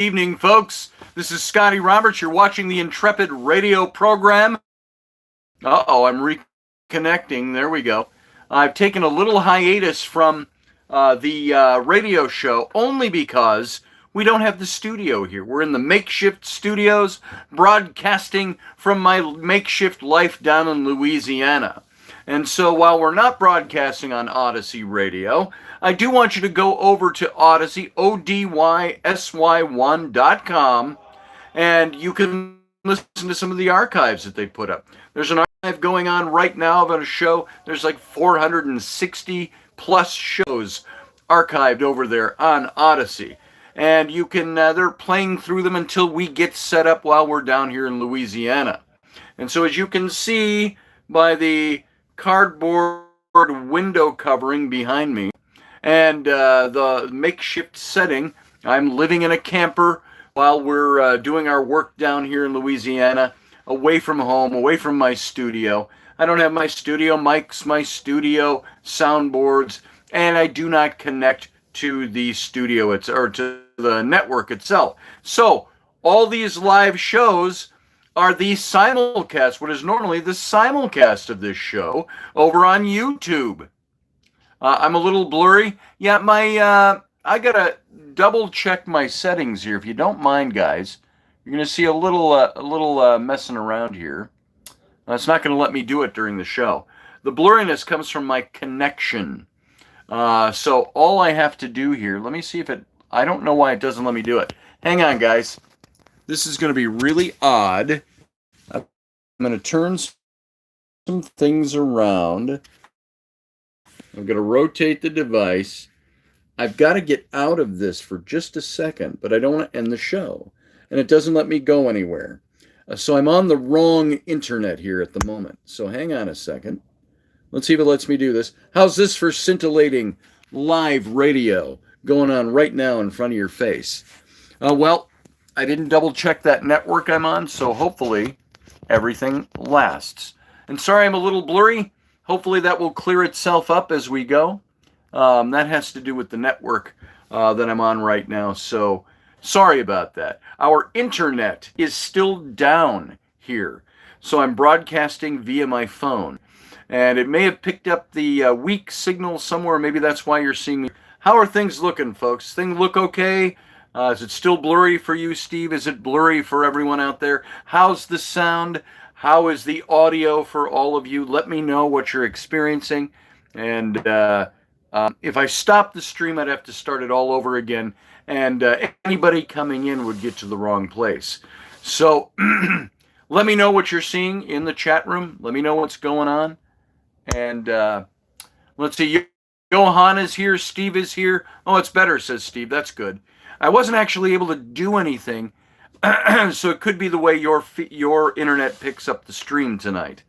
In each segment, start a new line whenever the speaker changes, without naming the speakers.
evening, folks. This is Scotty Roberts. You're watching the Intrepid radio program. I'm reconnecting. There we go. I've taken a little hiatus from the radio show only because we don't have the studio here. We're in the makeshift studios, broadcasting from my makeshift life down in Louisiana. And so while we're not broadcasting on Odyssey Radio, I do want you to go over to Odyssey, ODYSY1.com, and you can listen to some of the archives that they put up. There's an archive going on right now of a show. There's like 460 plus shows archived over there on Odyssey. And you can, they're playing through them until we get set up while we're down here in Louisiana. And so as you can see by the cardboard window covering behind me and the makeshift setting, I'm living in a camper while we're doing our work down here in Louisiana, away from home, away from my studio. I don't have my studio mics, my studio soundboards, and I do not connect to the studio or to the network itself. So all these live shows are the simulcast, what is normally the simulcast of this show over on YouTube. I'm a little blurry. Yeah, I gotta double check my settings here. If you don't mind, guys, you're gonna see a little messing around here. It's not gonna let me do it during the show. The blurriness comes from my connection. So all I have to do here, let me see if I don't know why it doesn't let me do it. Hang on, guys. This is going to be really odd. I'm going to turn some things around. I'm going to rotate the device. I've got to get out of this for just a second, but I don't want to end the show. And it doesn't let me go anywhere. So I'm on the wrong internet here at the moment. So hang on a second. Let's see if it lets me do this. How's this for scintillating live radio going on right now in front of your face? Well, I didn't double check that network I'm on, so hopefully everything lasts. And sorry I'm a little blurry. Hopefully that will clear itself up as we go. That has to do with the network that I'm on right now, so sorry about that. Our internet is still down here, so I'm broadcasting via my phone. And it may have picked up the weak signal somewhere. Maybe that's why you're seeing me. How are things looking, folks? Things look okay? Is it still blurry for you, Steve? Is it blurry for everyone out there? How's the sound? How is the audio for all of you? Let me know what you're experiencing. And if I stop the stream, I'd have to start it all over again. And anybody coming in would get to the wrong place. So let me know what you're seeing in the chat room. Let me know what's going on. And let's see, Johan is here, Steve is here. Oh, it's better, says Steve. That's good. I wasn't actually able to do anything, so it could be the way your internet picks up the stream tonight.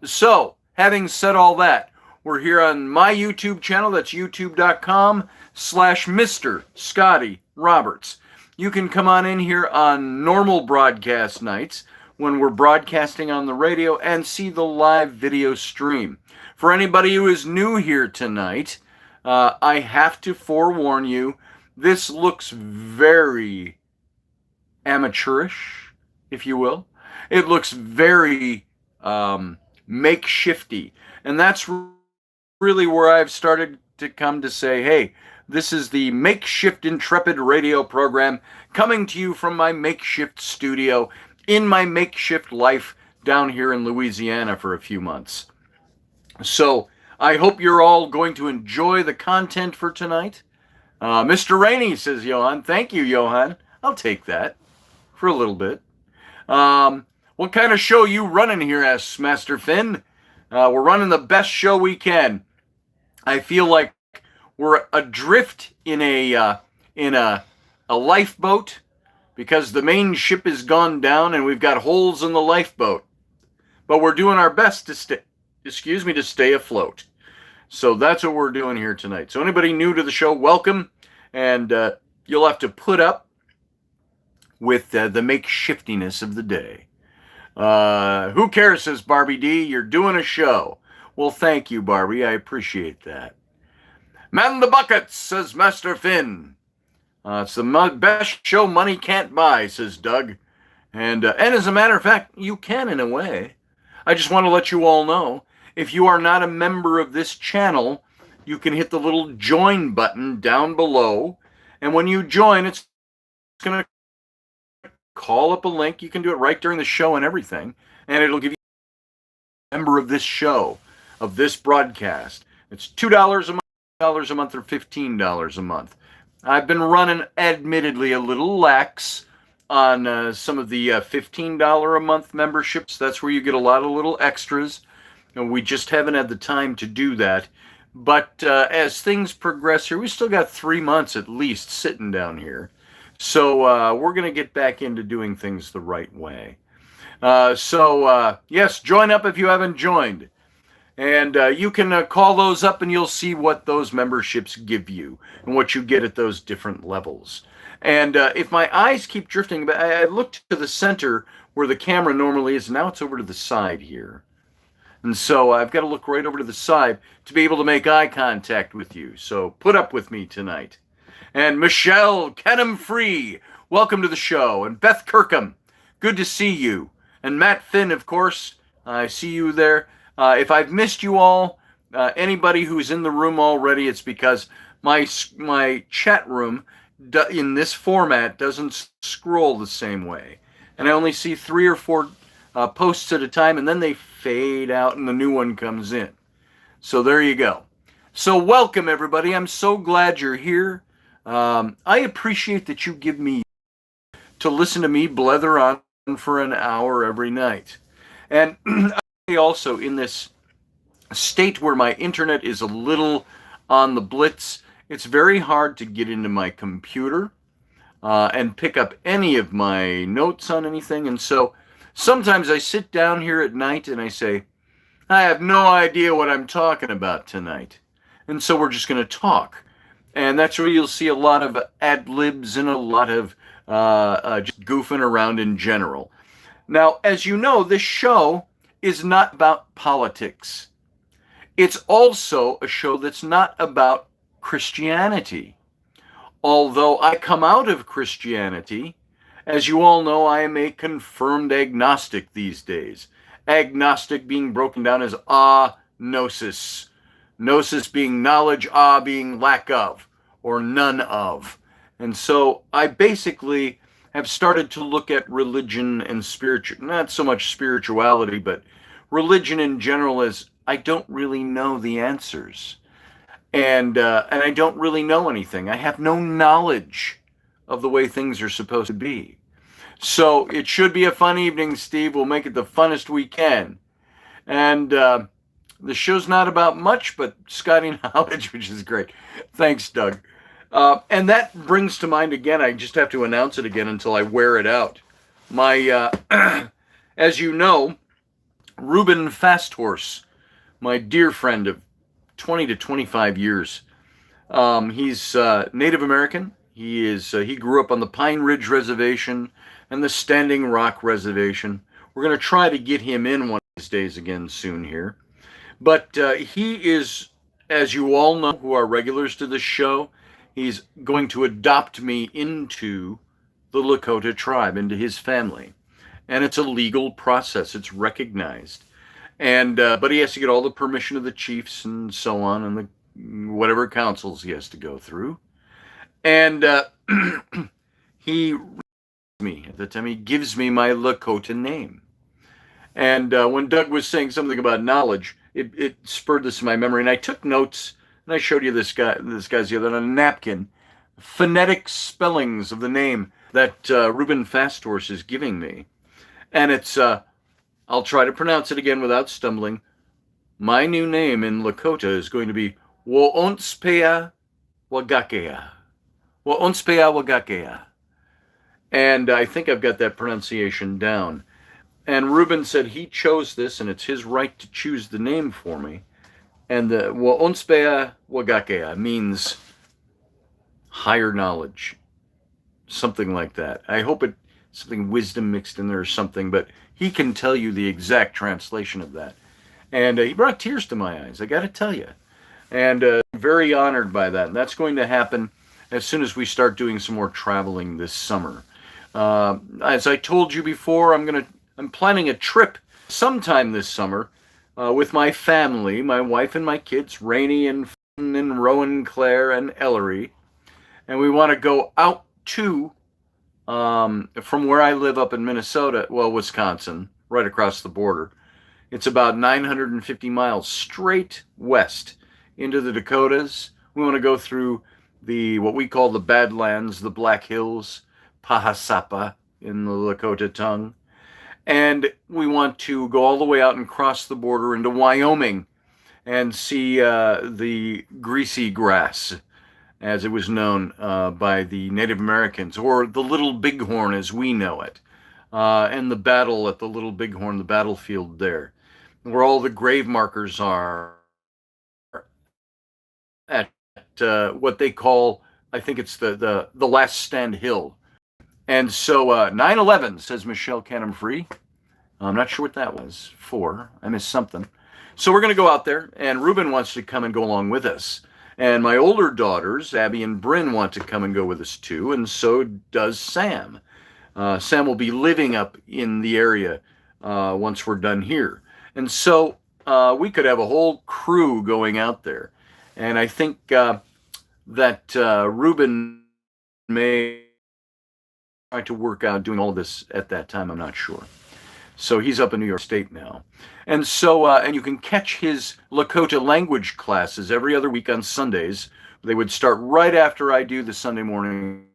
So, having said all that, we're here on my YouTube channel. That's youtube.com/Mr. Scotty Roberts. You can come on in here on normal broadcast nights when we're broadcasting on the radio and see the live video stream. For anybody who is new here tonight, I have to forewarn you, this looks very amateurish, if you will. It looks very makeshifty. And that's really where I've started to come to say, hey, this is the Makeshift Intrepid radio program coming to you from my makeshift studio in my makeshift life down here in Louisiana for a few months. So I hope you're all going to enjoy the content for tonight. Mr. Rainey, says Johan. Thank you, Johan. I'll take that for a little bit. What kind of show you running here, asks Master Finn. We're running the best show we can. I feel like we're adrift in a lifeboat because the main ship has gone down and we've got holes in the lifeboat. But we're doing our best to stay afloat. So that's what we're doing here tonight. So anybody new to the show, welcome. And you'll have to put up with the makeshiftiness of the day. Who cares, says Barbie D. You're doing a show. Well, thank you, Barbie. I appreciate that. Man the buckets, says Master Finn. It's the best show money can't buy, says Doug. And as a matter of fact, you can in a way. I just want to let you all know, if you are not a member of this channel, you can hit the little join button down below. And when you join, it's going to call up a link. You can do it right during the show and everything. And it'll give you a member of this show, of this broadcast. It's $2 a month, $2 a month, or $15 a month. I've been running, admittedly, a little lax on some of the $15 a month memberships. That's where you get a lot of little extras. And we just haven't had the time to do that. But as things progress here, we still got 3 months at least sitting down here. So we're going to get back into doing things the right way. Yes, join up if you haven't joined. And you can call those up and you'll see what those memberships give you and what you get at those different levels. And if my eyes keep drifting, I looked to the center where the camera normally is. Now it's over to the side here. And so I've got to look right over to the side to be able to make eye contact with you. So put up with me tonight. And Michelle Kenham-Free, welcome to the show. And Beth Kirkham, good to see you. And Matt Finn, of course, I see you there. If I've missed you all, anybody who's in the room already, it's because my chat room in this format doesn't scroll the same way. And I only see 3 or 4 posts at a time, and then they fade out and the new one comes in. So there you go. So welcome, everybody. I'm so glad you're here. I appreciate that you give me to listen to me blether on for an hour every night. And also in this state where my internet is a little on the blitz, it's very hard to get into my computer and pick up any of my notes on anything. And so sometimes I sit down here at night and I say, I have no idea what I'm talking about tonight. And so we're just going to talk. And that's where you'll see a lot of ad-libs and a lot of just goofing around in general. Now, as you know, this show is not about politics. It's also a show that's not about Christianity. Although I come out of Christianity, as you all know, I am a confirmed agnostic these days. Agnostic being broken down as agnosis. Gnosis being knowledge, being lack of, or none of. And so I basically have started to look at religion and not so much spirituality, but religion in general as I don't really know the answers. And I don't really know anything. I have no knowledge of the way things are supposed to be. So it should be a fun evening, Steve. We'll make it the funnest we can. And the show's not about much, but Scotty knowledge, which is great. Thanks, Doug. And that brings to mind again, I just have to announce it again until I wear it out. My, as you know, Reuben Fasthorse, my dear friend of 20 to 25 years. He's Native American. He grew up on the Pine Ridge Reservation and the Standing Rock Reservation. We're going to try to get him in one of these days again soon here. But he is, as you all know who are regulars to this show, he's going to adopt me into the Lakota tribe, into his family. And it's a legal process. It's recognized. And but he has to get all the permission of the chiefs and so on, and the whatever councils he has to go through. And he me at the time he gives me my Lakota name. And when Doug was saying something about knowledge, it spurred this in my memory, and I took notes, and I showed you this guy's the other on a napkin, phonetic spellings of the name that Reuben Fasthorse is giving me, and it's I'll try to pronounce it again without stumbling. My new name in Lakota is going to be Wo'onspea Wagakea. Wo'onspea Wagakea. And I think I've got that pronunciation down. And Reuben said he chose this, and it's his right to choose the name for me. And the Wo'onspea Wagakea means higher knowledge. Something like that. I hope it's something wisdom mixed in there or something, but he can tell you the exact translation of that. And he brought tears to my eyes, I got to tell you. And very honored by that. And that's going to happen as soon as we start doing some more traveling this summer. As I told you before, I'm planning a trip sometime this summer with my family, my wife and my kids, Rainey and Finn and Rowan, Claire and Ellery, and we want to go out to from where I live up in Minnesota, well, Wisconsin, right across the border. It's about 950 miles straight west into the Dakotas. We want to go through what we call the Badlands, the Black Hills, Pahasapa in the Lakota tongue. And we want to go all the way out and cross the border into Wyoming and see the greasy grass, as it was known by the Native Americans, or the Little Bighorn as we know it, and the battle at the Little Bighorn, the battlefield there, where all the grave markers are at what they call, I think it's the Last Stand Hill. And so 9/11, says Michelle Canham-Free. I'm not sure what that was for. I missed something. So we're going to go out there, and Ruben wants to come and go along with us. And my older daughters, Abby and Bryn, want to come and go with us too, and so does Sam. Sam will be living up in the area once we're done here. And so we could have a whole crew going out there. And I think that Ruben may try to work out doing all of this at that time. I'm not sure. So he's up in New York State now. And so, and you can catch his Lakota language classes every other week on Sundays. They would start right after I do the Sunday morning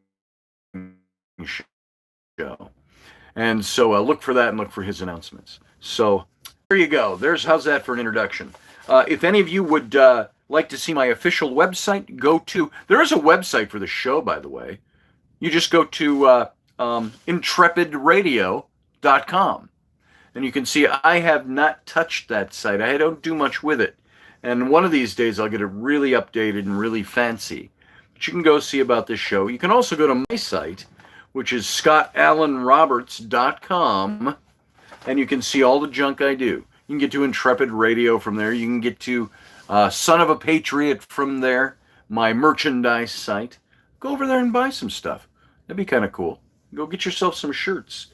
show. And so look for that and look for his announcements. So there you go. How's that for an introduction? If any of you would like to see my official website, there is a website for the show, by the way. You just go to intrepidradio.com. And you can see I have not touched that site. I don't do much with it. And one of these days I'll get it really updated and really fancy. But you can go see about this show. You can also go to my site, which is scottallenroberts.com, and you can see all the junk I do. You can get to Intrepid Radio from there. You can get to Son of a Patriot from there, my merchandise site. Go over there and buy some stuff. That'd be kind of cool. Go get yourself some shirts,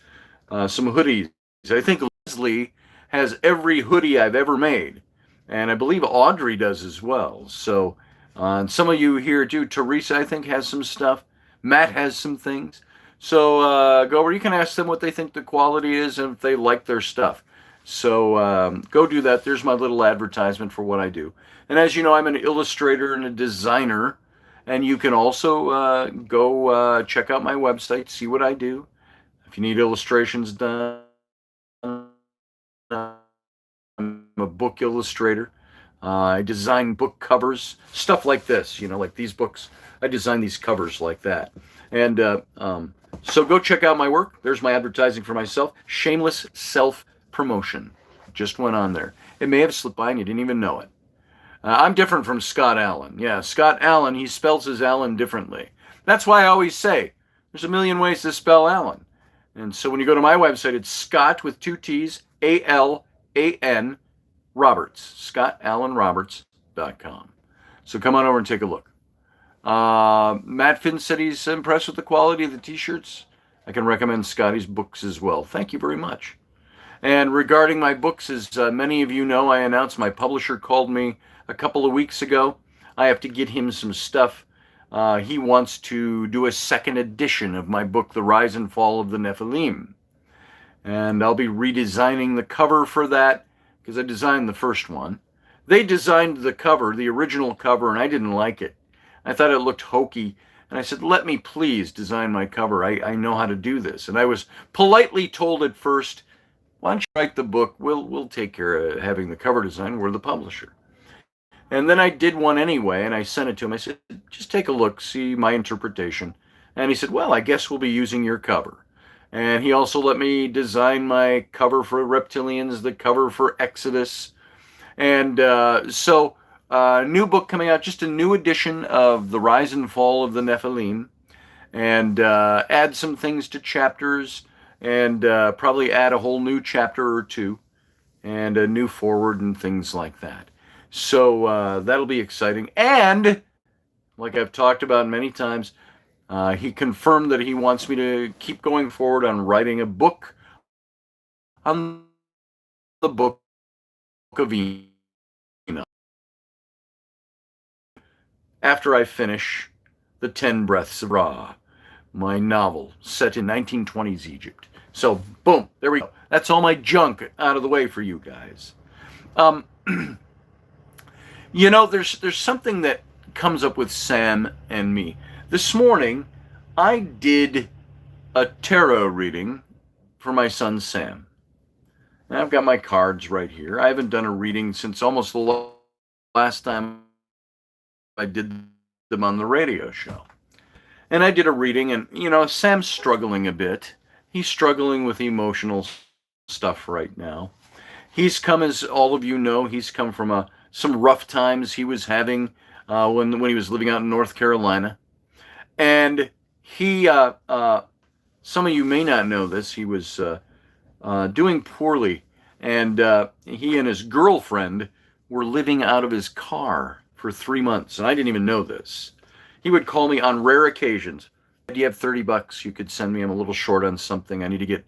some hoodies. I think Leslie has every hoodie I've ever made, and I believe Audrey does as well. So, and some of you here too. Teresa, I think, has some stuff. Matt has some things. So go over. You can ask them what they think the quality is and if they like their stuff. So go do that. There's my little advertisement for what I do. And as you know, I'm an illustrator and a designer, and you can also go check out my website, see what I do. If you need illustrations done, I'm a book illustrator. I design book covers, stuff like this, like these books. I design these covers like that. And so go check out my work. There's my advertising for myself. Shameless self-promotion. Just went on there. It may have slipped by and you didn't even know it. I'm different from Scott Allen. Yeah, Scott Allen, he spells his Allen differently. That's why I always say there's a million ways to spell Allen. And so when you go to my website, it's Scott with 2 T's, A-L-A-N, Roberts, scottallenroberts.com. So come on over and take a look. Matt Finn said he's impressed with the quality of the t-shirts. I can recommend Scotty's books as well. Thank you very much. And regarding my books, as many of you know, I announced my publisher called me a couple of weeks ago. I have to get him some stuff. He wants to do a second edition of my book, The Rise and Fall of the Nephilim. And I'll be redesigning the cover for that, because I designed the first one. They designed the cover, the original cover, and I didn't like it. I thought it looked hokey. And I said, let me please design my cover. I know how to do this. And I was politely told at first, why don't you write the book? We'll take care of having the cover design. We're the publisher. And then I did one anyway, and I sent it to him. I said, just take a look, see my interpretation. And he said, well, I guess we'll be using your cover. And he also let me design my cover for Reptilians, the cover for Exodus. And so new book coming out, just a new edition of The Rise and Fall of the Nephilim. And add some things to chapters, and probably add a whole new chapter or two, and a new forward and things like that. So that'll be exciting. And like I've talked about many times. He confirmed that he wants me to keep going forward on writing a book on the book of Enoch after I finish The 10 Breaths of Ra, my novel set in 1920s Egypt. So, boom, there we go. That's all my junk out of the way for you guys. Um, there's something that comes up with Sam and me. This morning, I did a tarot reading for my son Sam. And I've got my cards right here. I haven't done a reading since almost the last time I did them on the radio show. And I did a reading, and, Sam's struggling a bit. He's struggling with emotional stuff right now. He's come, as all of you know, he's come from some rough times he was having when he was living out in North Carolina. And he, some of you may not know this, he was doing poorly. And he and his girlfriend were living out of his car for 3 months. And I didn't even know this. He would call me on rare occasions. Do you have $30? You could send me. I'm a little short on something. I need to get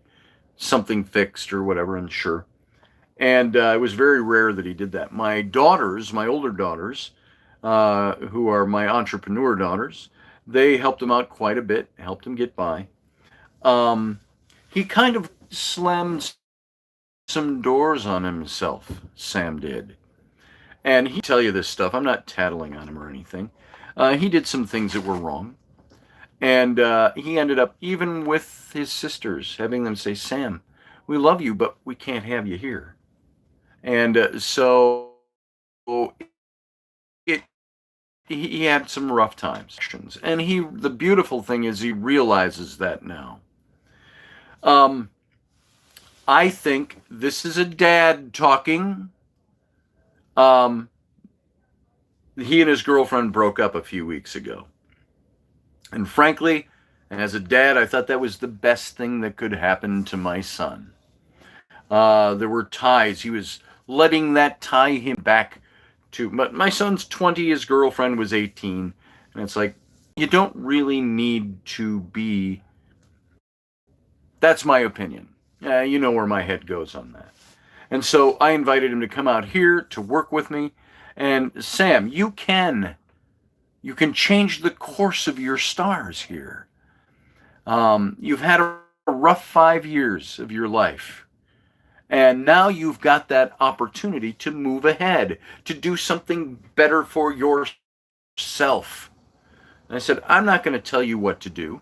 something fixed or whatever, and sure. And it was very rare that he did that. My daughters, my older daughters, who are my entrepreneur daughters, they helped him out quite a bit, helped him get by. He kind of slammed some doors on himself, Sam did. And he'd tell you this stuff. I'm not tattling on him or anything. He did some things that were wrong. And he ended up, even with his sisters, having them say, Sam, we love you, but we can't have you here. And so he had some rough times. And the beautiful thing is he realizes that now. I think this is a dad talking. He and his girlfriend broke up a few weeks ago. And frankly, as a dad, I thought that was the best thing that could happen to my son. There were ties. He was letting that tie him back to... But my son's 20, his girlfriend was 18. And it's like, you don't really need to be... That's my opinion. You know where my head goes on that. And so I invited him to come out here to work with me. And Sam, you can change the course of your stars here. You've had a rough 5 years of your life. And now you've got that opportunity to move ahead, to do something better for yourself. And I said, I'm not going to tell you what to do.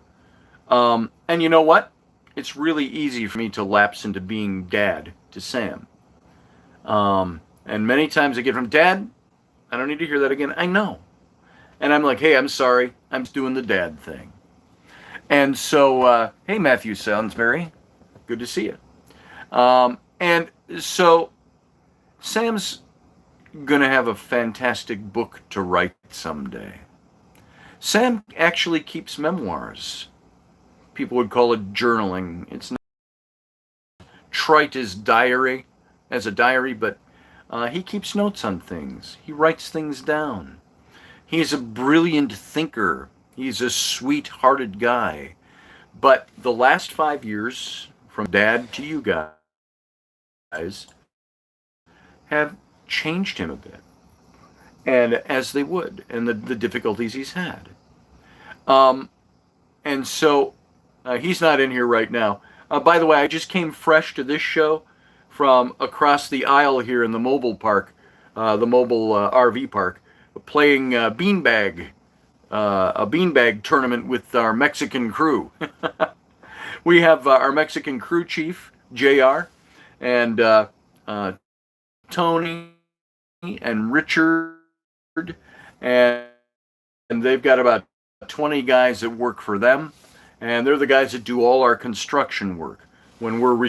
And you know what? It's really easy for me to lapse into being dad to Sam. And many times I get from, Dad, I don't need to hear that again. I know. And I'm like, hey, I'm sorry. I'm just doing the dad thing. And so, hey, Matthew Salisbury, good to see you. And so Sam's going to have a fantastic book to write someday. Sam actually keeps memoirs. People would call it journaling. It's not trite as a diary, but he keeps notes on things. He writes things down. He's a brilliant thinker. He's a sweet-hearted guy. But the last 5 years, from dad to you guys, have changed him a bit. And as they would, and the difficulties he's had. And so, he's not in here right now. By the way, I just came fresh to this show from across the aisle here in the mobile park, the mobile RV park, playing beanbag, a beanbag tournament with our Mexican crew. We have our Mexican crew chief, JR, and Tony and Richard, and they've got about 20 guys that work for them, and they're the guys that do all our construction work when we're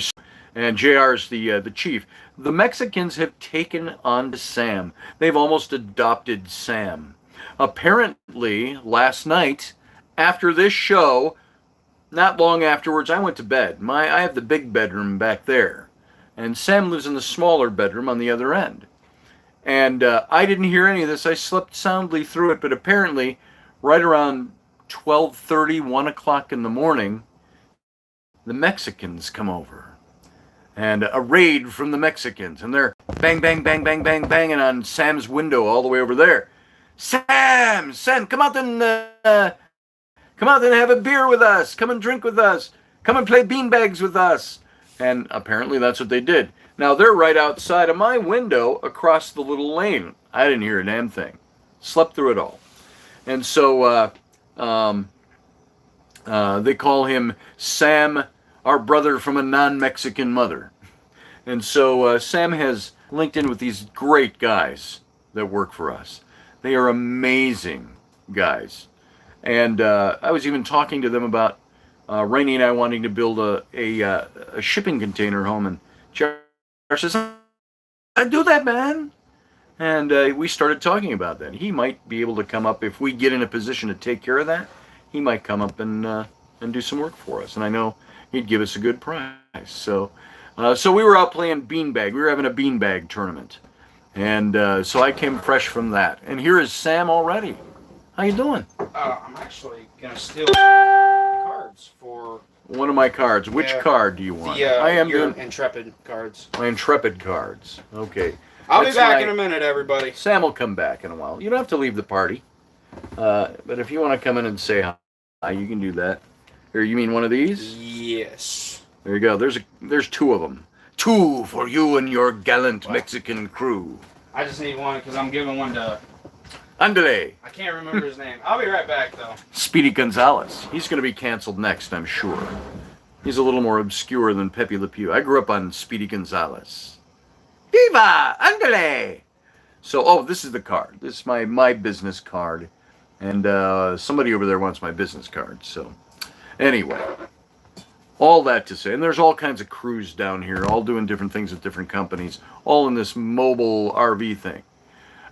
and JR's the chief. The Mexicans have taken on to Sam. They've almost adopted Sam. Apparently, last night, after this show, not long afterwards, I went to bed. I have the big bedroom back there, and Sam lives in the smaller bedroom on the other end. And I didn't hear any of this. I slept soundly through it, but apparently, right around 12:30, 1 o'clock in the morning, the Mexicans come over. And a raid from the Mexicans. And they're bang, bang, bang, bang, bang, banging on Sam's window all the way over there. Sam, come out and have a beer with us. Come and drink with us. Come and play beanbags with us. And apparently that's what they did. Now they're right outside of my window across the little lane. I didn't hear a damn thing. Slept through it all. And so they call him Sam, our brother from a non-Mexican mother. And so Sam has linked in with these great guys that work for us. They are amazing guys. And I was even talking to them about Rainey and I wanting to build a shipping container home. And Josh says, I'd do that, man. And we started talking about that. He might be able to come up, if we get in a position to take care of that, he might come up and do some work for us. And I know he'd give us a good price. So we were out playing beanbag. We were having a beanbag tournament. And so I came fresh from that. And here is Sam already. How you doing?
I'm actually going to steal cards for...
One of my cards. Which card do you want? I am
your
doing
Intrepid cards.
my Intrepid cards. Okay.
I'll be back in a minute, everybody.
Sam will come back in a while. You don't have to leave the party. But if you want to come in and say hi, you can do that. Here, you mean one of these?
Yes.
There you go. There's two of them. Two for you and your gallant Mexican crew.
I just need one because I'm giving one to...
Andale.
I can't remember his name. I'll be right back, though.
Speedy Gonzalez. He's going to be canceled next, I'm sure. He's a little more obscure than Pepe Le Pew. I grew up on Speedy Gonzalez. Viva! Andale! So, this is the card. This is my business card. And somebody over there wants my business card. So, anyway. All that to say, and there's all kinds of crews down here, all doing different things at different companies, all in this mobile RV thing.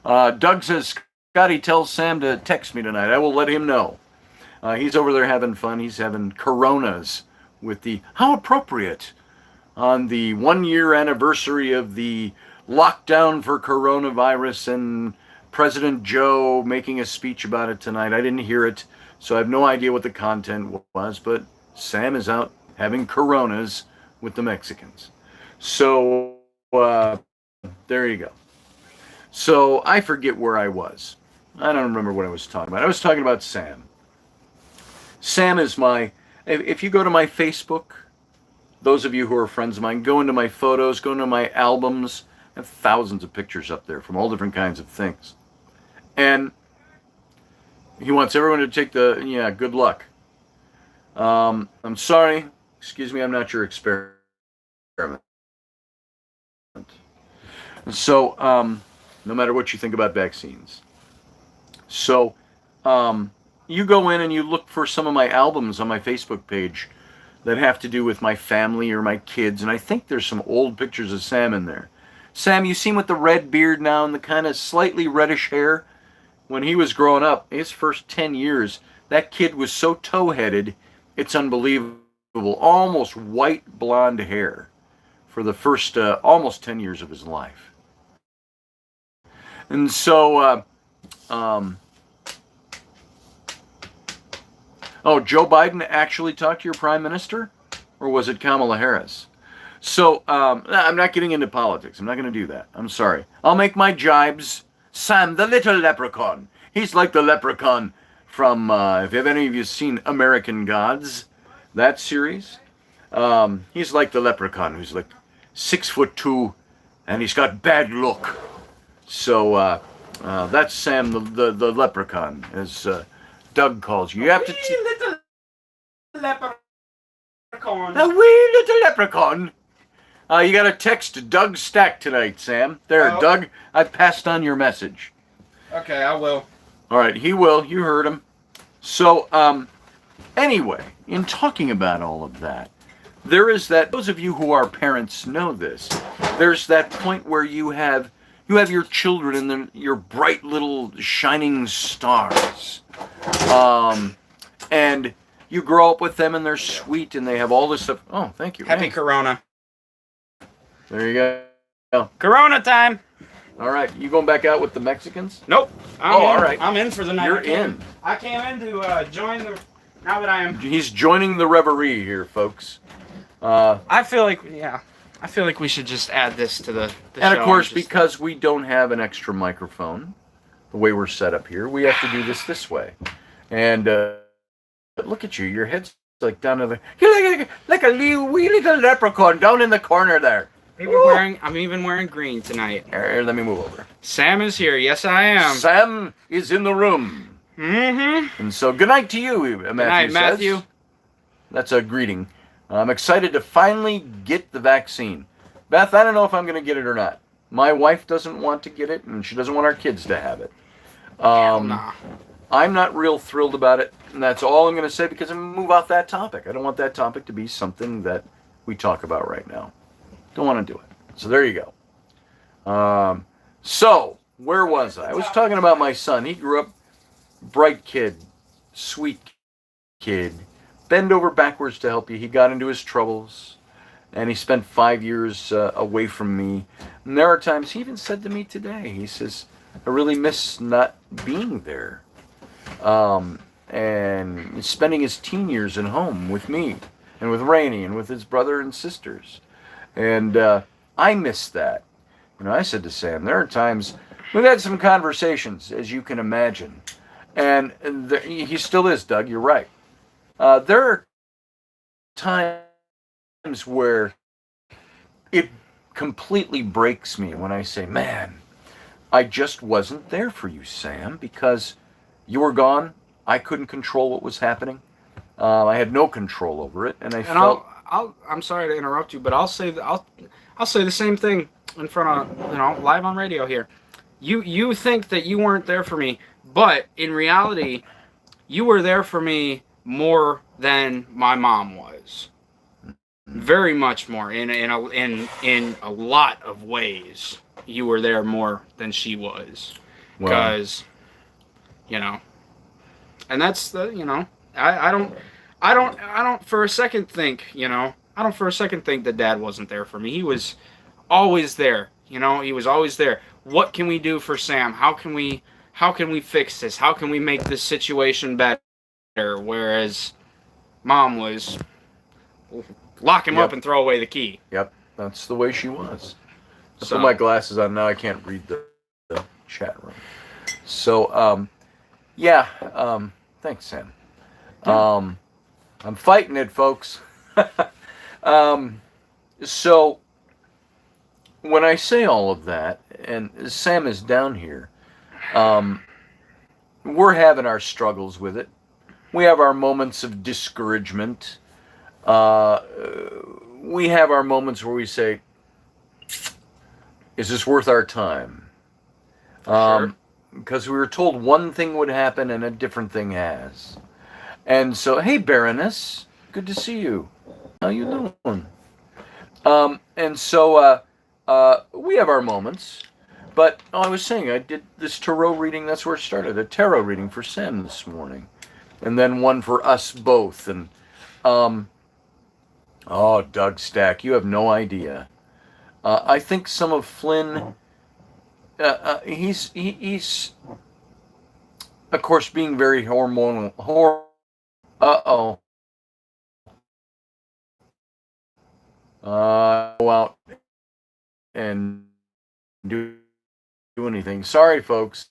Doug says, Scotty tells Sam to text me tonight. I will let him know. He's over there having fun. He's having Coronas with the, how appropriate, on the 1-year anniversary of the lockdown for coronavirus and President Joe making a speech about it tonight. I didn't hear it, so I have no idea what the content was, but Sam is out having Coronas with the Mexicans. So, there you go. So, I forget where I was. I don't remember what I was talking about. I was talking about Sam. Sam is if you go to my Facebook, those of you who are friends of mine, go into my photos, go into my albums. I have thousands of pictures up there from all different kinds of things. And he wants everyone to take good luck. I'm sorry. Excuse me, I'm not your experiment. So, no matter what you think about vaccines. So, you go in and you look for some of my albums on my Facebook page that have to do with my family or my kids, and I think there's some old pictures of Sam in there. Sam, you see him with the red beard now and the kind of slightly reddish hair? When he was growing up, his first 10 years, that kid was so tow-headed, it's unbelievable. Almost white blonde hair for the first almost 10 years of his life. And so, Joe Biden actually talked to your prime minister? Or was it Kamala Harris? So, I'm not getting into politics. I'm not going to do that. I'm sorry. I'll make my jibes. Sam, the little leprechaun. He's like the leprechaun from, if any of you seen American Gods, that series. He's like the leprechaun who's like 6'2", and he's got bad look. So that's Sam the leprechaun, as Doug calls you. You have to.
Little leprechaun.
The wee little leprechaun. You got to text Doug Stack tonight, Sam. There, Doug. I've passed on your message.
Okay, I will.
All right, he will. You heard him. So, anyway, in talking about all of that, there is that, those of you who are parents know this, there's that point where you have your children and your bright little shining stars. And you grow up with them and they're sweet and they have all this stuff. Oh, thank you.
Happy Corona.
There you go.
Corona time.
All right, you going back out with the Mexicans?
Nope.
All right.
I'm in for the night.
You're in.
I came in to join the. Now that I am.
He's joining the reverie here, folks.
I feel like we should just add this to the show.
And of course, because we don't have an extra microphone, the way we're set up here, we have to do this way. And look at you, your head's like down to the. You're like a wee little leprechaun down in the corner there.
I'm even wearing green tonight.
Here, let me move over.
Sam is here. Yes, I am.
Sam is in the room.
Mm-hmm.
And so, good night to you, Matthew.
Good night, Matthew.
Says. That's a greeting. I'm excited to finally get the vaccine. Beth, I don't know if I'm going to get it or not. My wife doesn't want to get it, and she doesn't want our kids to have it.
Nah.
I'm not real thrilled about it, and that's all I'm going to say because I'm going to move off that topic. I don't want that topic to be something that we talk about right now. Don't want to do it. So there you go. So, where was I? I was talking about my son. He grew up bright kid, sweet kid, bend over backwards to help you. He got into his troubles, and he spent 5 years away from me. And there are times, he even said to me today, he says, I really miss not being there. And spending his teen years at home with me, and with Rainey, and with his brother and sisters. And I miss that. You know, I said to Sam, there are times, we've had some conversations, as you can imagine. And he still is, Doug, you're right. There are times where it completely breaks me when I say, man, I just wasn't there for you, Sam, because you were gone. I couldn't control what was happening. I had no control over it, and I felt...
I'm sorry to interrupt you, but I'll say the same thing in front of live on radio here. You think that you weren't there for me, but in reality, you were there for me more than my mom was. Very much more in a lot of ways. You were there more than she was, because and that's the I don't for a second think, that Dad wasn't there for me. He was always there. He was always there. What can we do for Sam? How can we fix this? How can we make this situation better? Whereas Mom was lock him up and throw away the key.
Yep, that's the way she was. I put my glasses on now. I can't read the chat room. So, thanks, Sam. I'm fighting it, folks. So, when I say all of that, and Sam is down here, we're having our struggles with it. We have our moments of discouragement. We have our moments where we say, is this worth our time?
Sure.
Because we were told one thing would happen and a different thing has. And so, hey, Baroness, good to see you. How you doing? And so we have our moments. But I was saying, I did this tarot reading. That's where it started. A tarot reading for Sam this morning, and then one for us both. And Doug Stack, you have no idea. I think some of Flynn. He's of course being very hormonal. Go out and do anything. Sorry, folks.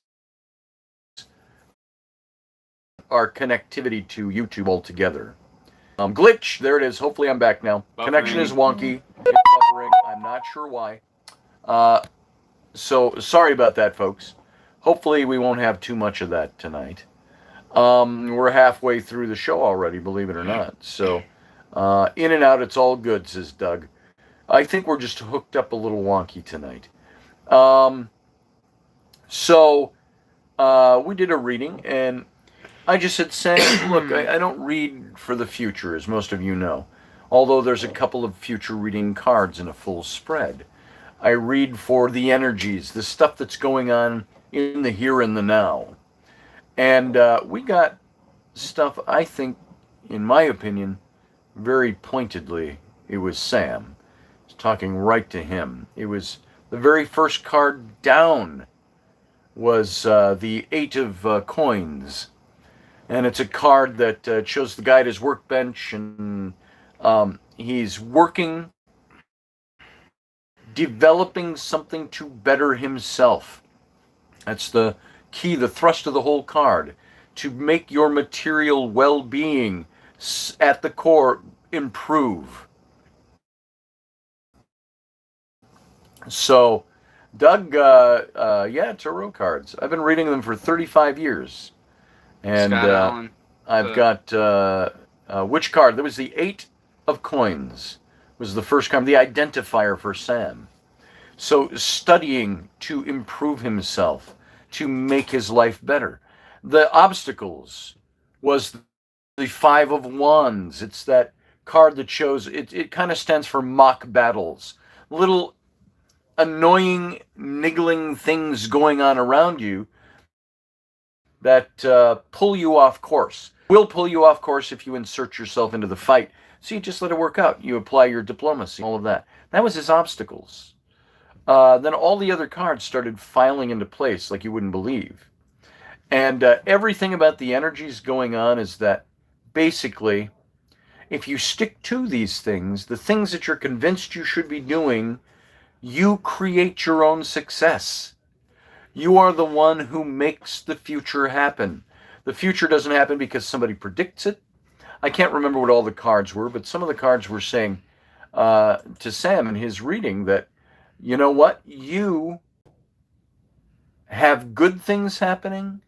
Our connectivity to YouTube altogether. Glitch. There it is. Hopefully I'm back now.
Buffering.
Connection is wonky. It's buffering. I'm not sure why. So sorry about that, folks. Hopefully we won't have too much of that tonight. We're halfway through the show already, believe it or not. So in and out, it's all good, says Doug. I think we're just hooked up a little wonky tonight. So we did a reading, and I just said, Sam, look, I don't read for the future, as most of you know. Although there's a couple of future reading cards in a full spread. I read for the energies, the stuff that's going on in the here and the now. And we got stuff, I think, in my opinion, very pointedly, it was Sam. Talking right to him. It was The very first card down was the Eight of Coins. And it's a card that shows the guy at his workbench, and he's working, developing something to better himself. That's the key, the thrust of the whole card. To make your material well-being at the core improve. So, Doug, tarot cards. I've been reading them for 35 years. And I've got, which card? There was the Eight of Coins. Was the first card, the identifier for Sam. So, studying to improve himself, to make his life better. The obstacles was the Five of Wands. It's that card that shows, it kind of stands for mock battles. Little annoying, niggling things going on around you that pull you off course. Will pull you off course if you insert yourself into the fight. So you just let it work out. You apply your diplomacy, all of that. That was his obstacles. Then all the other cards started filing into place like you wouldn't believe. And everything about the energies going on is that basically, if you stick to these things, the things that you're convinced you should be doing, you create your own success. You are the one who makes the future happen. The future doesn't happen because somebody predicts it. I can't remember what all the cards were, but some of the cards were saying to Sam in his reading that, you know what, you have good things happening.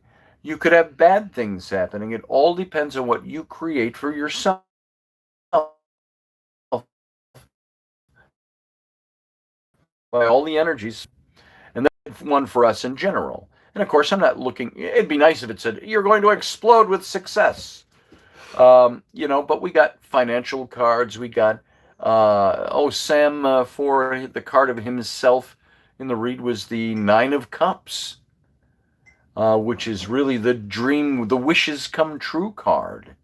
You could have bad things happening. It all depends on what you create for yourself. By all the energies. And that's one for us in general. And of course, I'm not looking, it'd be nice if it said, you're going to explode with success. But we got financial cards. We got, Sam, for the card of himself in the read was the Nine of Cups, which is really the dream, the wishes come true card.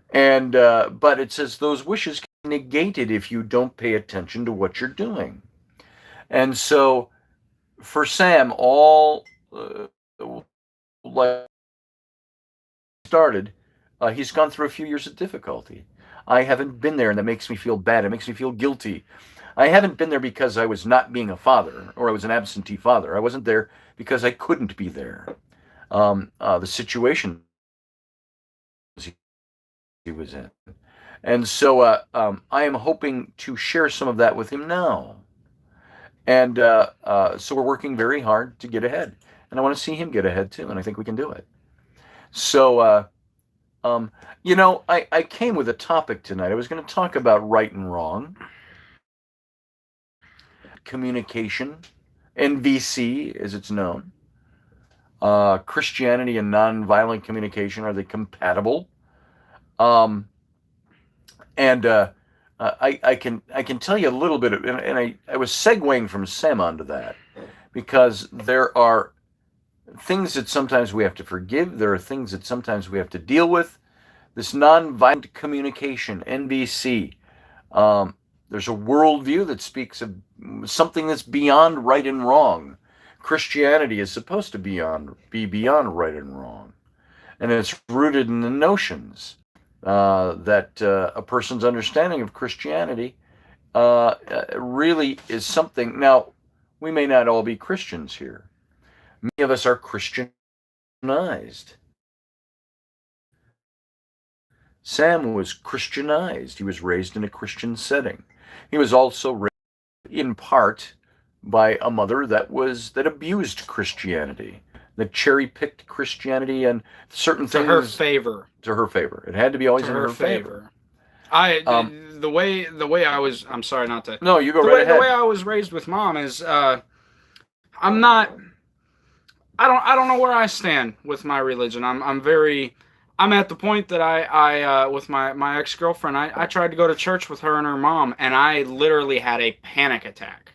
And, but it says those wishes can be negated if you don't pay attention to what you're doing. And so, for Sam, all started, he's gone through a few years of difficulty. I haven't been there, and that makes me feel bad. It makes me feel guilty. I haven't been there because I was not being a father, or I was an absentee father. I wasn't there because I couldn't be there. The situation he was in. And so I am hoping to share some of that with him now. And so we're working very hard to get ahead. And I want to see him get ahead too, and I think we can do it. So, I came with a topic tonight. I was going to talk about right and wrong, communication, NVC as it's known, Christianity and nonviolent communication, are they compatible? I can tell you a little bit of, and I was segueing from Sam onto that, because there are things that sometimes we have to forgive. There are things that sometimes we have to deal with. This nonviolent communication, NVC. There's a worldview that speaks of something that's beyond right and wrong. Christianity is supposed to be beyond right and wrong, and it's rooted in the notions that a person's understanding of Christianity really is something. Now, we may not all be Christians here. Many of us are Christianized. Sam was Christianized. He was raised in a Christian setting. He was also raised in part by a mother that abused Christianity, that cherry-picked Christianity and certain things.
To her favor.
To her favor. It had to be always in her favor.
The way I was, I'm sorry not to.
No, you go right ahead.
The way I was raised with Mom is, I don't know where I stand with my religion. I'm at the point that I with my ex-girlfriend, I tried to go to church with her and her mom, and I literally had a panic attack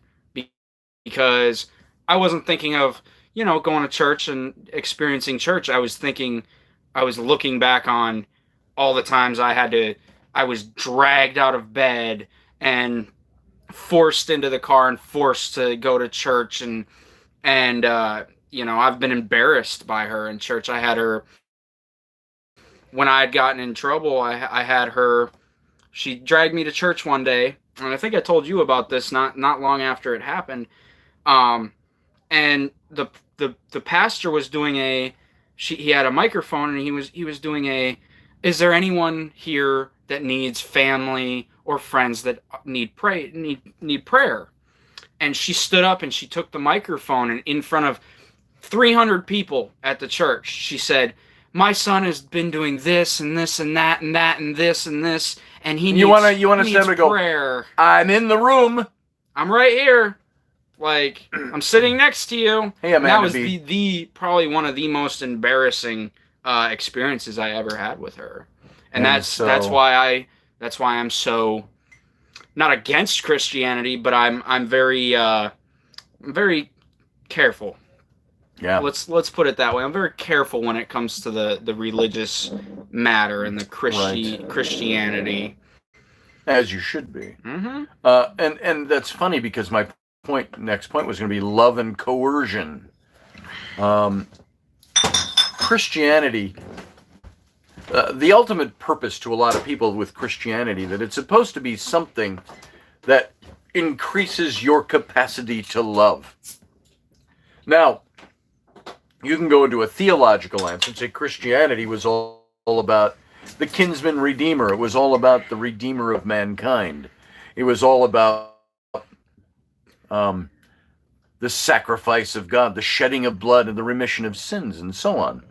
because I wasn't thinking of, going to church and experiencing church. I was looking back on all the times I was dragged out of bed and forced into the car and forced to go to church, and I've been embarrassed by her in church. I had her when I had gotten in trouble. I had her. She dragged me to church one day, and I think I told you about this not long after it happened. And the pastor was doing he had a microphone, and he was doing is there anyone here that needs family or friends that need prayer? And she stood up and she took the microphone, and in front of 300 people at the church, she said, "My son has been doing this and this and that and that and this and this, and he needs prayer.
I'm in the room.
I'm right here. Like, I'm sitting next to you."
Hey, Amanda,
that was the probably one of the most embarrassing experiences I ever had with her, and that's why I'm so not against Christianity, but I'm very careful.
Yeah.
Let's put it that way. I'm very careful when it comes to the religious matter and the Christianity.
As you should be.
Mm-hmm.
And that's funny because my next point was going to be love and coercion. Christianity, the ultimate purpose to a lot of people with Christianity, that it's supposed to be something that increases your capacity to love. Now, you can go into a theological answer and say Christianity was all about the kinsman redeemer. It was all about the redeemer of mankind. It was all about the sacrifice of God, the shedding of blood and the remission of sins, and so on.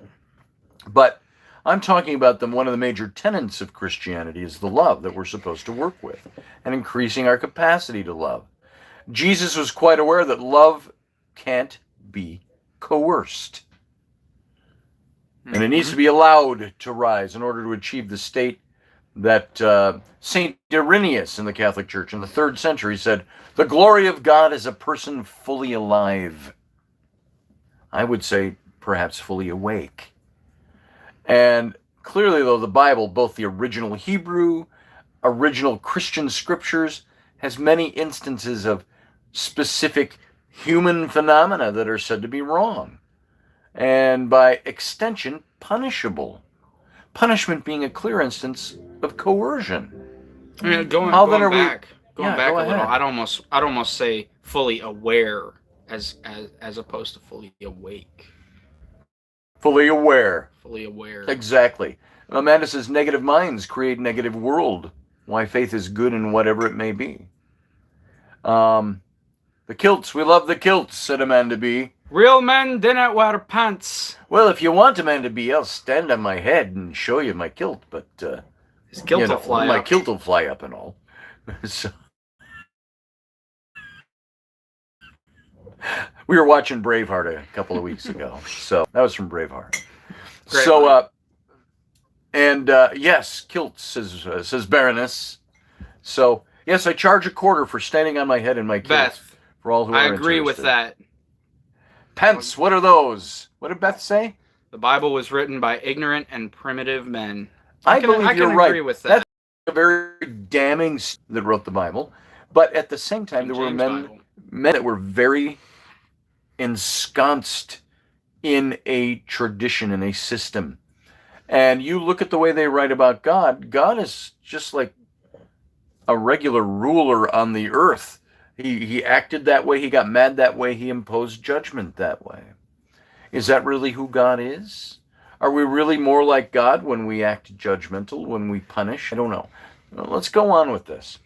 But I'm talking about one of the major tenets of Christianity is the love that we're supposed to work with and increasing our capacity to love. Jesus was quite aware that love can't be coerced. And it needs to be allowed to rise in order to achieve the state that St. Irenaeus in the Catholic Church in the 3rd century said, "The glory of God is a person fully alive." I would say perhaps fully awake. And clearly, though, the Bible, both the original Hebrew, original Christian scriptures, has many instances of specific human phenomena that are said to be wrong, and by extension, punishable. Punishment being a clear instance of coercion.
Going back a little, I'd almost say fully aware as opposed to fully awake.
Fully aware.
Fully aware.
Exactly. Amanda says negative minds create negative world. Why faith is good in whatever it may be. The kilts, we love the kilts, said Amanda B.
Real men didn't wear pants.
Well, if you want, Amanda B, I'll stand on my head and show you my kilt, but
his kilt will fly up.
My kilt will fly up and all. So, we were watching Braveheart a couple of weeks ago, so that was from Braveheart.
Great
so, yes, kilts, says Baroness. So, yes, I charge a quarter for standing on my head in my kilt.
Beth,
for all who
I
are
agree
interested.
with that.
Pence, what are those? What did Beth say?
The Bible was written by ignorant and primitive men.
I believe you're right.
Agree with that.
That's a very damning that wrote the Bible. But at the same time, there were men that were very ensconced in a tradition, in a system. And you look at the way they write about God, God is just like a regular ruler on the earth. He acted that way, he got mad that way, he imposed judgment that way. Is that really who God is? Are we really more like God when we act judgmental, when we punish? I don't know. Let's go on with this.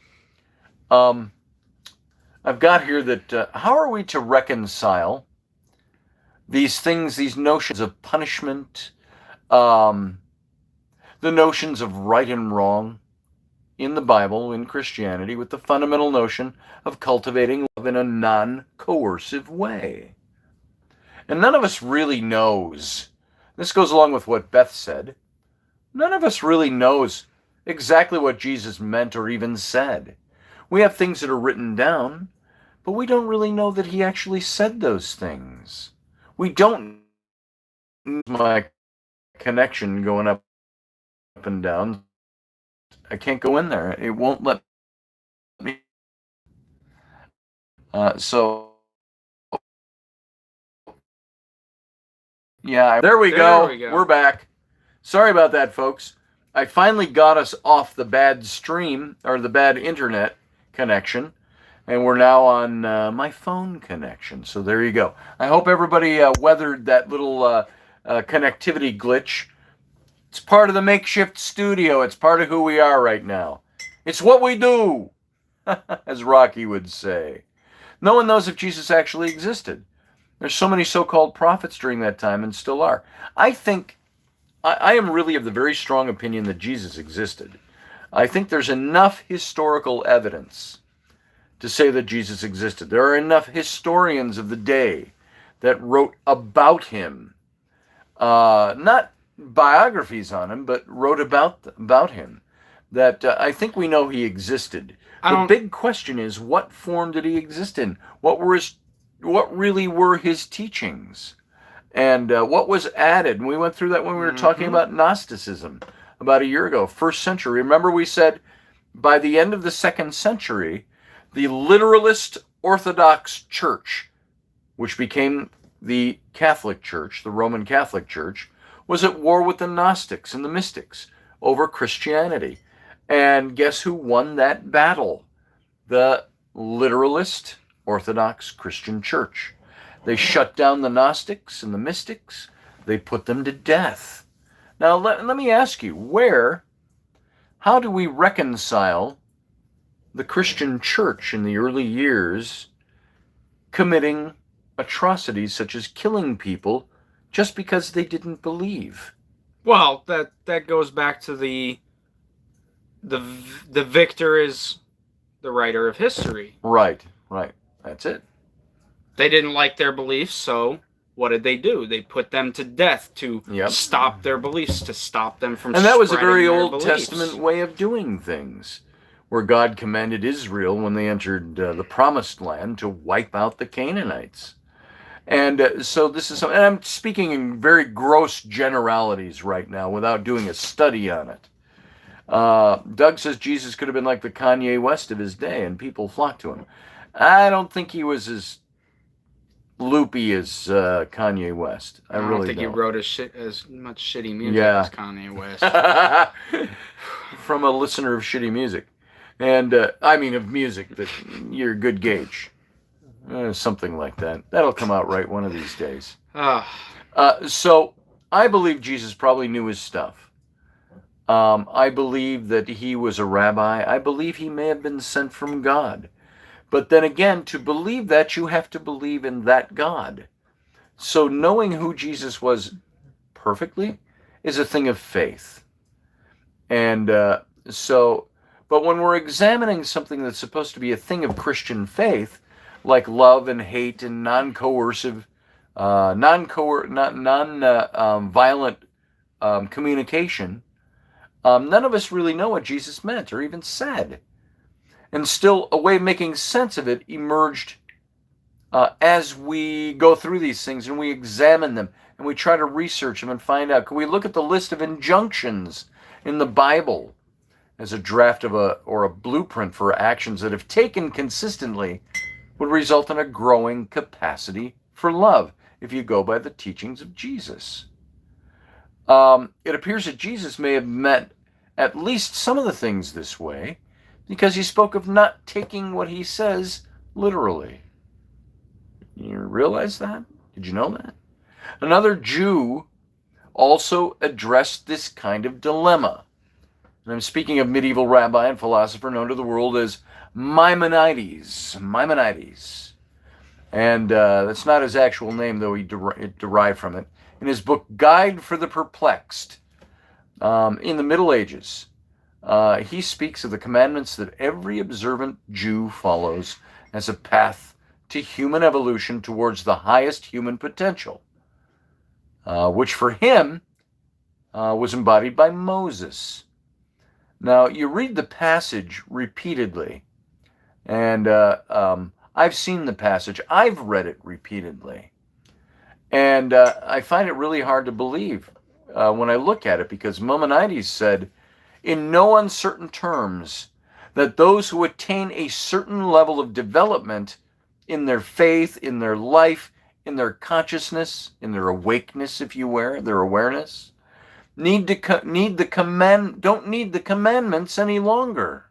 I've got here that how are we to reconcile these things, these notions of punishment, the notions of right and wrong in the Bible, in Christianity, with the fundamental notion of cultivating love in a non-coercive way? And none of us really knows. This goes along with what Beth said. None of us really knows exactly what Jesus meant or even said. We have things that are written down, but we don't really know that he actually said those things. We don't know my connection going up and down. I can't go in there. It won't let me. So, yeah, there we
There
go.
we go.
We're back. Sorry about that, folks. I finally got us off the bad stream, or the bad internet connection, and we're now on my phone connection. So there you go. I hope everybody weathered that little connectivity glitch. It's part of the makeshift studio. It's part of who we are right now. It's what we do, as Rocky would say. No one knows if Jesus actually existed. There's so many so-called prophets during that time, and still are. I am really of the very strong opinion that Jesus existed. I think there's enough historical evidence to say that Jesus existed. There are enough historians of the day that wrote about him, not biographies on him, but wrote about him, that I think we know he existed. The big question is, what form did he exist in? What really were his teachings? And what was added? And we went through that when we were talking about Gnosticism about a year ago, first century. Remember we said by the end of the second century, the literalist Orthodox Church, which became the Catholic Church, the Roman Catholic Church, was at war with the Gnostics and the mystics over Christianity. And guess who won that battle? The literalist Orthodox Christian Church. They shut down the Gnostics and the mystics. They put them to death. Now, let me ask you, how do we reconcile the Christian church in the early years committing atrocities such as killing people just because they didn't believe?
Well, that goes back to the victor is the writer of history.
Right. That's it.
They didn't like their beliefs, so what did they do? They put them to death to stop their beliefs, to stop them from spreading their beliefs.
And that was a very Old Testament way of doing things, where God commanded Israel when they entered the Promised Land to wipe out the Canaanites. And so this is, and I'm speaking in very gross generalities right now without doing a study on it. Doug says Jesus could have been like the Kanye West of his day, and people flocked to him. I don't think he was as loopy as Kanye West. I really don't
think he wrote as much shitty music as Kanye West.
From a listener of shitty music. And, of music, that you're a good gauge. Something like that. That'll come out right one of these days. So, I believe Jesus probably knew his stuff. I believe that he was a rabbi. I believe he may have been sent from God. But then again, to believe that, you have to believe in that God. So knowing who Jesus was perfectly is a thing of faith. And but when we're examining something that's supposed to be a thing of Christian faith, like love and hate and non-coercive, non-violent communication, none of us really know what Jesus meant or even said. And still, a way of making sense of it emerged as we go through these things and we examine them and we try to research them and find out. Can we look at the list of injunctions in the Bible as a draft of or a blueprint for actions that, if taken consistently, would result in a growing capacity for love, if you go by the teachings of Jesus? It appears that Jesus may have meant at least some of the things this way, because he spoke of not taking what he says literally. You realize that? Did you know that? Another Jew also addressed this kind of dilemma. And I'm speaking of medieval rabbi and philosopher known to the world as Maimonides. And that's not his actual name, though it derived from it. In his book, Guide for the Perplexed, in the Middle Ages, he speaks of the commandments that every observant Jew follows as a path to human evolution towards the highest human potential, which for him was embodied by Moses. Now, you read the passage repeatedly, and I've seen the passage. I've read it repeatedly, and I find it really hard to believe when I look at it, because Maimonides said, in no uncertain terms, that those who attain a certain level of development in their faith, in their life, in their consciousness, in their awakeness, if you will, their awareness, don't need the commandments any longer.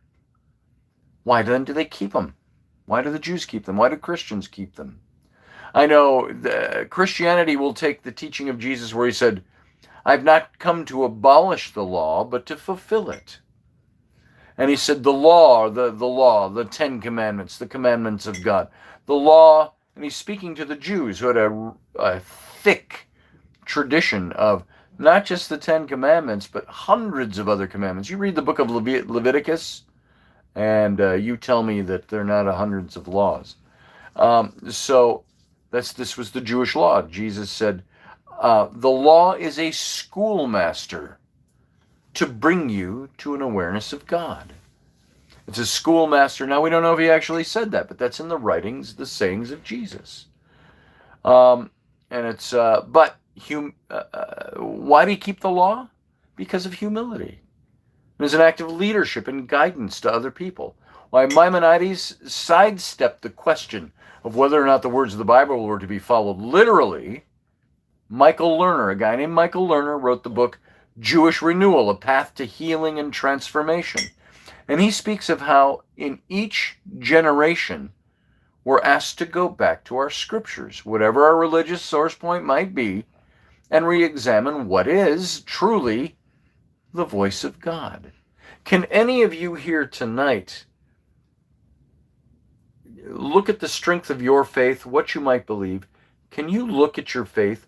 Why then do they keep them? Why do the Jews keep them? Why do Christians keep them? I know Christianity will take the teaching of Jesus where he said, I've not come to abolish the law, but to fulfill it. And he said the law, the 10 commandments, the commandments of God. The law, and he's speaking to the Jews who had a thick tradition of not just the 10 commandments, but hundreds of other commandments. You read the book of Leviticus, and you tell me that there are not hundreds of laws. So this was the Jewish law. Jesus said, the law is a schoolmaster to bring you to an awareness of God. It's a schoolmaster. Now, we don't know if he actually said that, but that's in the writings, the sayings of Jesus. And it's, why do you keep the law? Because of humility. It was an act of leadership and guidance to other people. Why Maimonides sidestepped the question of whether or not the words of the Bible were to be followed literally. Michael Lerner, a guy named Michael Lerner, wrote the book Jewish Renewal, A Path to Healing and Transformation. And he speaks of how in each generation we're asked to go back to our scriptures, whatever our religious source point might be, and re-examine what is truly the voice of God. Can any of you here tonight look at the strength of your faith, what you might believe? Can you look at your faith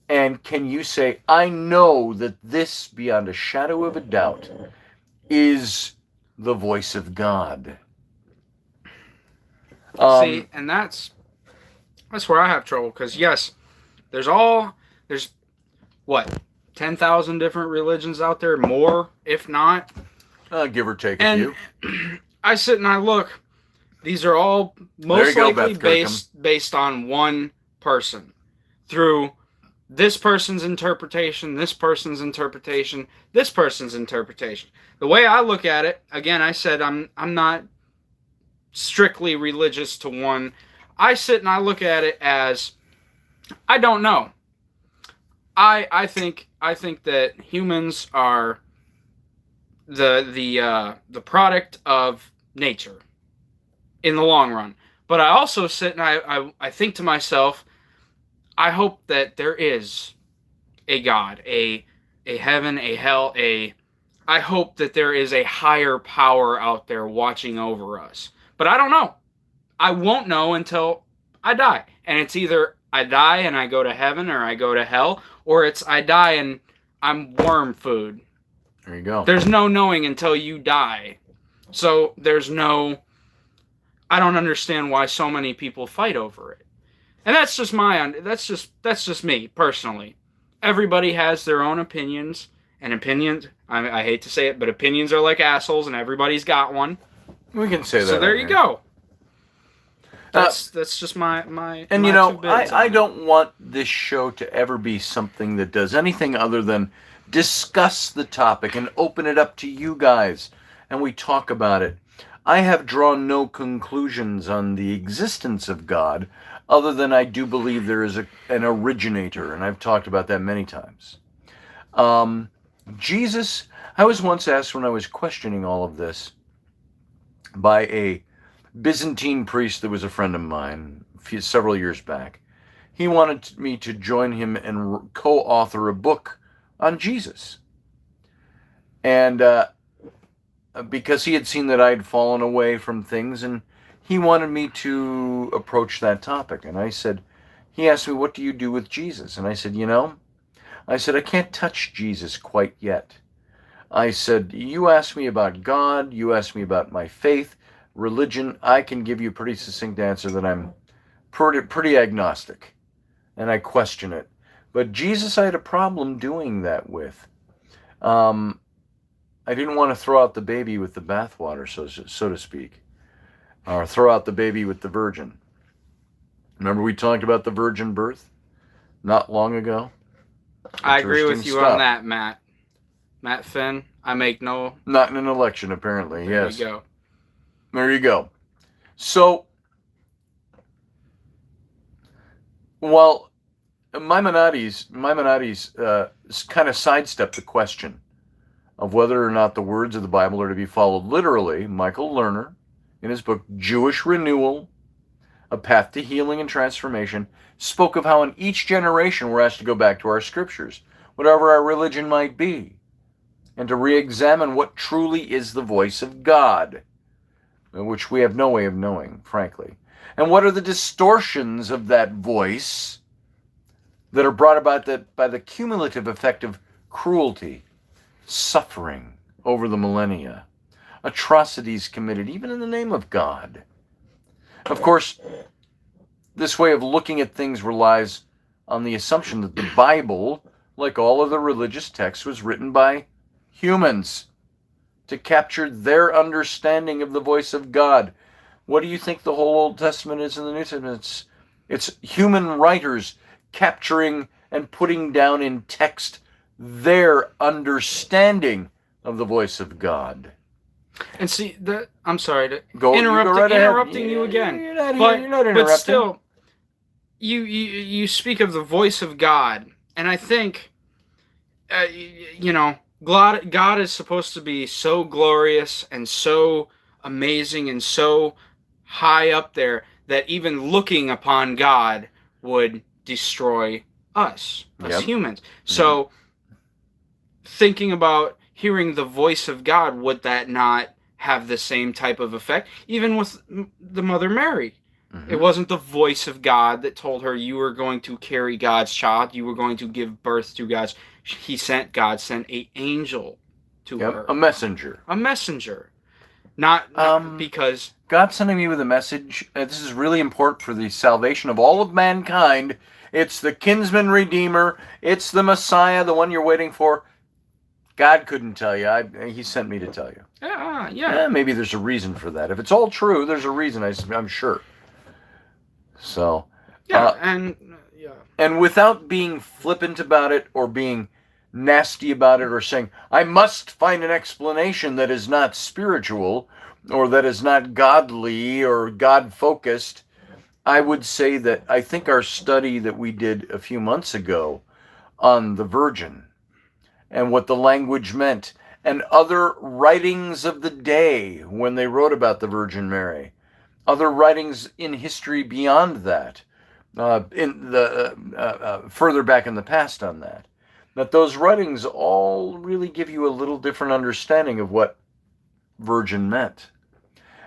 and can you say, I know that this, beyond a shadow of a doubt, is the voice of God?
See, and that's where I have trouble, because yes, there's what, 10,000 different religions out there, more, if not.
Give or take a few.
I sit and I look. These are all most likely based on one person. Through this person's interpretation, this person's interpretation, this person's interpretation. The way I look at it, again, I said I'm not strictly religious to one. I sit and I look at it as, I don't know. I think that humans are the product of nature in the long run. But I also sit and I think to myself, I hope that there is a God, a heaven, a hell, I hope that there is a higher power out there watching over us. But I don't know. I won't know until I die. And it's either I die and I go to heaven or I go to hell, or it's I die and I'm worm food.
There you go.
There's no knowing until you die. So I don't understand why so many people fight over it. And that's just that's just me personally. Everybody has their own opinions, and opinions, I hate to say it, but opinions are like assholes, and everybody's got one.
We can say that.
So there you go. That's just my.
And
my
you know, I
it.
don't want this show to ever be something that does anything other than discuss the topic and open it up to you guys, and we talk about it. I have drawn no conclusions on the existence of God, other than I do believe there is an originator, and I've talked about that many times. Jesus, I was once asked when I was questioning all of this by a Byzantine priest that was a friend of mine several years back. He wanted me to join him and co-author a book on Jesus. And because he had seen that I had fallen away from things, and he wanted me to approach that topic. And I said, he asked me, what do you do with Jesus? And I said, I can't touch Jesus quite yet. I said, you asked me about God, you asked me about my faith, religion. I can give you a pretty succinct answer that I'm pretty agnostic, and I question it. But Jesus, I had a problem doing that with. I didn't want to throw out the baby with the bathwater, so to speak, or throw out the baby with the virgin. Remember we talked about the virgin birth not long ago?
I agree with you on that, Matt. Matt Finn, I make no...
Not in an election, apparently, yes.
There you go.
There you go. So, Well, Maimonides kind of sidestepped the question of whether or not the words of the Bible are to be followed literally. Michael Lerner, in his book Jewish Renewal, A Path to Healing and Transformation, spoke of how in each generation we're asked to go back to our scriptures, whatever our religion might be, and to re-examine what truly is the voice of God, which we have no way of knowing, frankly. And what are the distortions of that voice that are brought about by the cumulative effect of cruelty, suffering over the millennia, atrocities committed even in the name of God. Of course, this way of looking at things relies on the assumption that the Bible, like all of the religious texts, was written by humans to capture their understanding of the voice of God. What do you think the whole Old Testament is in the New Testament? It's human writers capturing and putting down in text their understanding of the voice of God.
And see, I'm sorry to
interrupting
you again.
You're not interrupting.
But still, you speak of the voice of God, and I think, God is supposed to be so glorious and so amazing and so high up there that even looking upon God would destroy us humans. So, thinking about hearing the voice of God, would that not have the same type of effect? Even with the Mother Mary. Mm-hmm. It wasn't the voice of God that told her you were going to carry God's child, you were going to give birth to God's. God sent an angel to her.
A messenger.
A messenger. Not because...
God sending me with a message, this is really important for the salvation of all of mankind. It's the kinsman redeemer. It's the Messiah, the one you're waiting for. God couldn't tell you. He sent me to tell you.
Yeah.
Maybe there's a reason for that. If it's all true, there's a reason, I'm sure. So. And without being flippant about it or being nasty about it or saying, I must find an explanation that is not spiritual or that is not godly or God-focused, I would say that I think our study that we did a few months ago on the Virgin and what the language meant and other writings of the day when they wrote about the Virgin Mary, other writings in history beyond that, further back in the past on that those writings all really give you a little different understanding of what virgin meant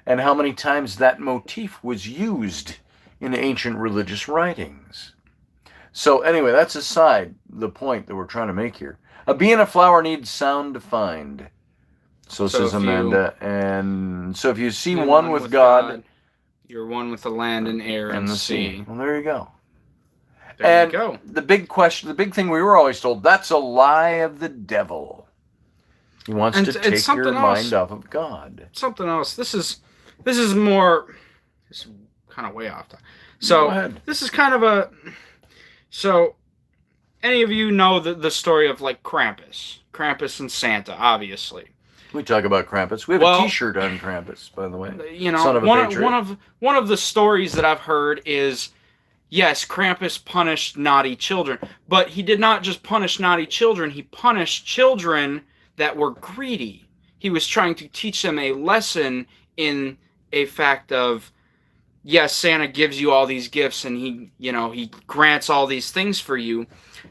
and how many times that motif was used in ancient religious writings. So anyway, that's aside the point that we're trying to make here. A bee and a flower need sound defined. So says Amanda. And so if you see one with God,
you're one with the land and air and the sea.
Well, there you go.
There you go.
The big question, the big thing we were always told, that's a lie of the devil. He wants to take your mind off of God.
Something else. This is more. This is kind of way off. So this is kind of a. So, any of you know the story of like Krampus and Santa, obviously.
We talk about Krampus. We have a T-shirt on Krampus, by the way. Son of a patriot.
One of the stories that I've heard is, yes, Krampus punished naughty children, but he did not just punish naughty children. He punished children that were greedy. He was trying to teach them a lesson in a fact of, yes, Santa gives you all these gifts and he grants all these things for you.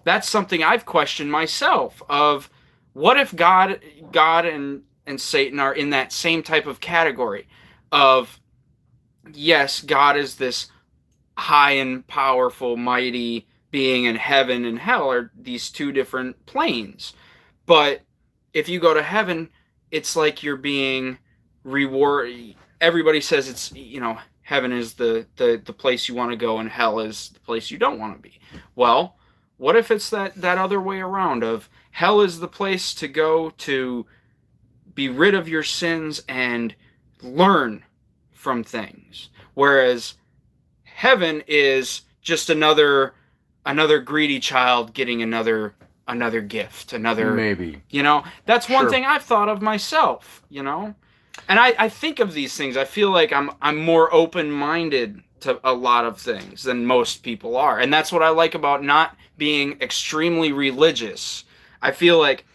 That's something I've questioned myself of, what if God and Satan are in that same type of category of, yes, God is this high and powerful, mighty being, and heaven and hell are these two different planes. But if you go to heaven, it's like you're being rewarded. Everybody says it's, heaven is the place you want to go and hell is the place you don't want to be. Well, what if it's that other way around of hell is the place to go to be rid of your sins and learn from things, whereas heaven is just another greedy child getting another gift,
maybe.
That's one thing I've thought of myself, And I think of these things. I feel like I'm more open-minded to a lot of things than most people are. And that's what I like about not being extremely religious. I feel like,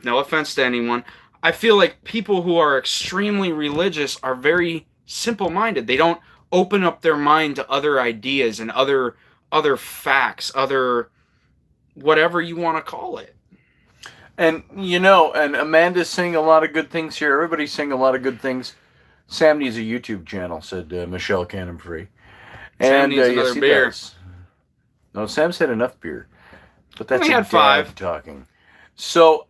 no offense to anyone, I feel like people who are extremely religious are very simple-minded. They don't open up their mind to other ideas and other facts, other whatever you want to call it.
And, and Amanda's saying a lot of good things here. Everybody's saying a lot of good things. Sam needs a YouTube channel, said Michelle Cannon-Free.
Sam needs another beer.
Does. No, Sam's had enough beer. But that's
we had 5
talking. So,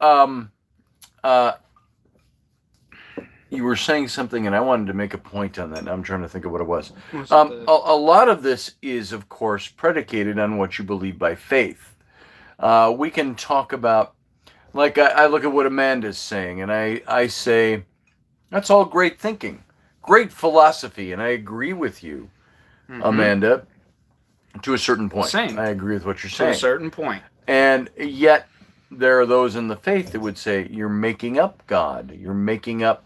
you were saying something, and I wanted to make a point on that. Now I'm trying to think of what it was. A lot of this is, of course, predicated on what you believe by faith. We can talk about, like I look at what Amanda's saying, and I say, that's all great thinking, great philosophy, and I agree with you, Amanda, to a certain point.
Same.
I agree with what you're saying.
To a certain point.
And yet, there are those in the faith that would say, you're making up God, you're making up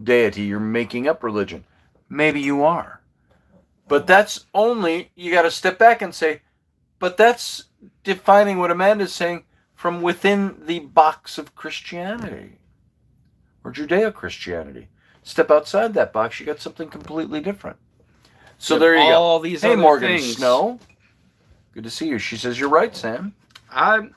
deity, you're making up religion. Maybe you are. But that's only, you got to step back and say, but that's defining what Amanda's saying from within the box of Christianity or Judeo-Christianity. Step outside that box, you got something completely different. So there you
all
go.
These
hey,
other
Morgan
things.
Snow. Good to see you. She says you're right, Sam.
I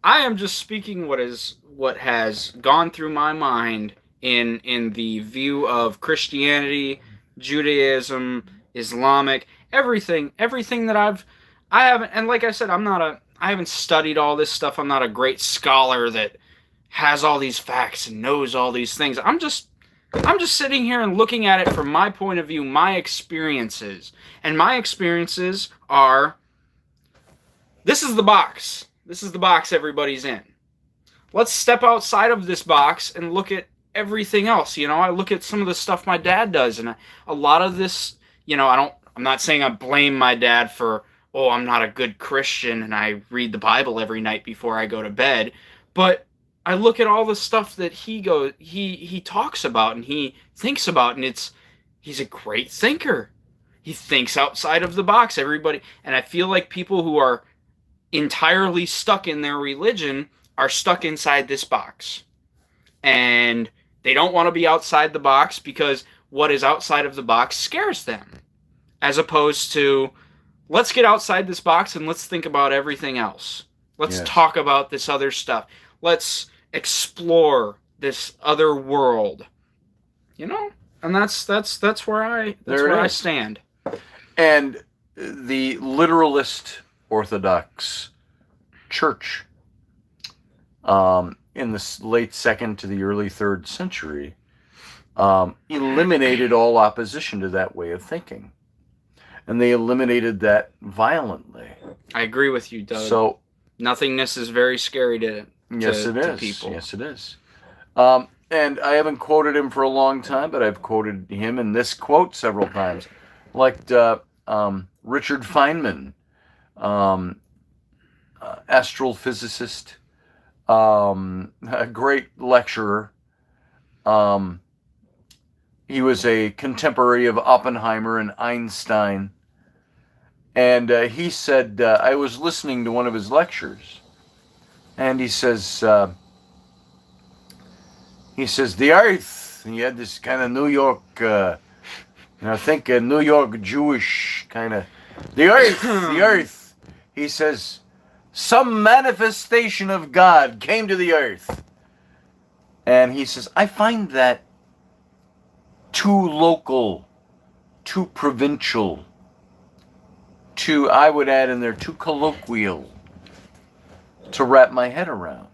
am just speaking what has gone through my mind in the view of Christianity, Judaism, Islamic, everything that I haven't, and like I said, I haven't studied all this stuff. I'm not a great scholar that has all these facts and knows all these things. I'm just sitting here and looking at it from my point of view, my experiences. And my experiences are, this is the box. This is the box everybody's in. Let's step outside of this box and look at everything else. I look at some of the stuff my dad does, and a lot of this, I'm not saying I blame my dad for, oh, I'm not a good Christian and I read the Bible every night before I go to bed, but I look at all the stuff that he talks about and he thinks about, and he's a great thinker. He thinks outside of the box, everybody. And I feel like people who are entirely stuck in their religion are stuck inside this box. And they don't want to be outside the box because what is outside of the box scares them. As opposed to, let's get outside this box and let's think about everything else. Let's talk about this other stuff. Let's explore this other world. And that's where I stand.
And the literalist Orthodox Church in the late 2nd to the early 3rd century eliminated all opposition to that way of thinking. And they eliminated that violently.
I agree with you, Doug.
So
nothingness is very scary to people.
Yes, it is. And I haven't quoted him for a long time, but I've quoted him in this quote several times. Like Richard Feynman, astrophysicist, a great lecturer. He was a contemporary of Oppenheimer and Einstein. And he said, I was listening to one of his lectures, and he says, the earth, and he had this kind of New York, I think a New York Jewish kind of, the earth, he says, some manifestation of God came to the earth. And he says, I find that too local, too provincial, I would add in there, too colloquial to wrap my head around.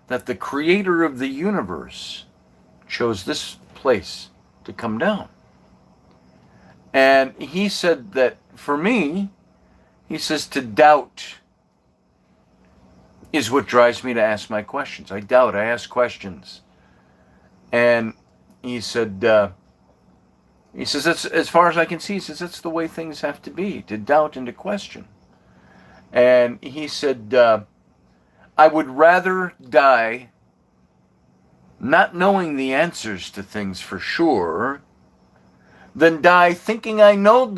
That the creator of the universe chose this place to come down. And he said that for me, he says to doubt is what drives me to ask my questions. I doubt, I ask questions. And he said, that's, as far as I can see, he says, that's the way things have to be, to doubt and to question. And he said, I would rather die not knowing the answers to things for sure than die thinking I knew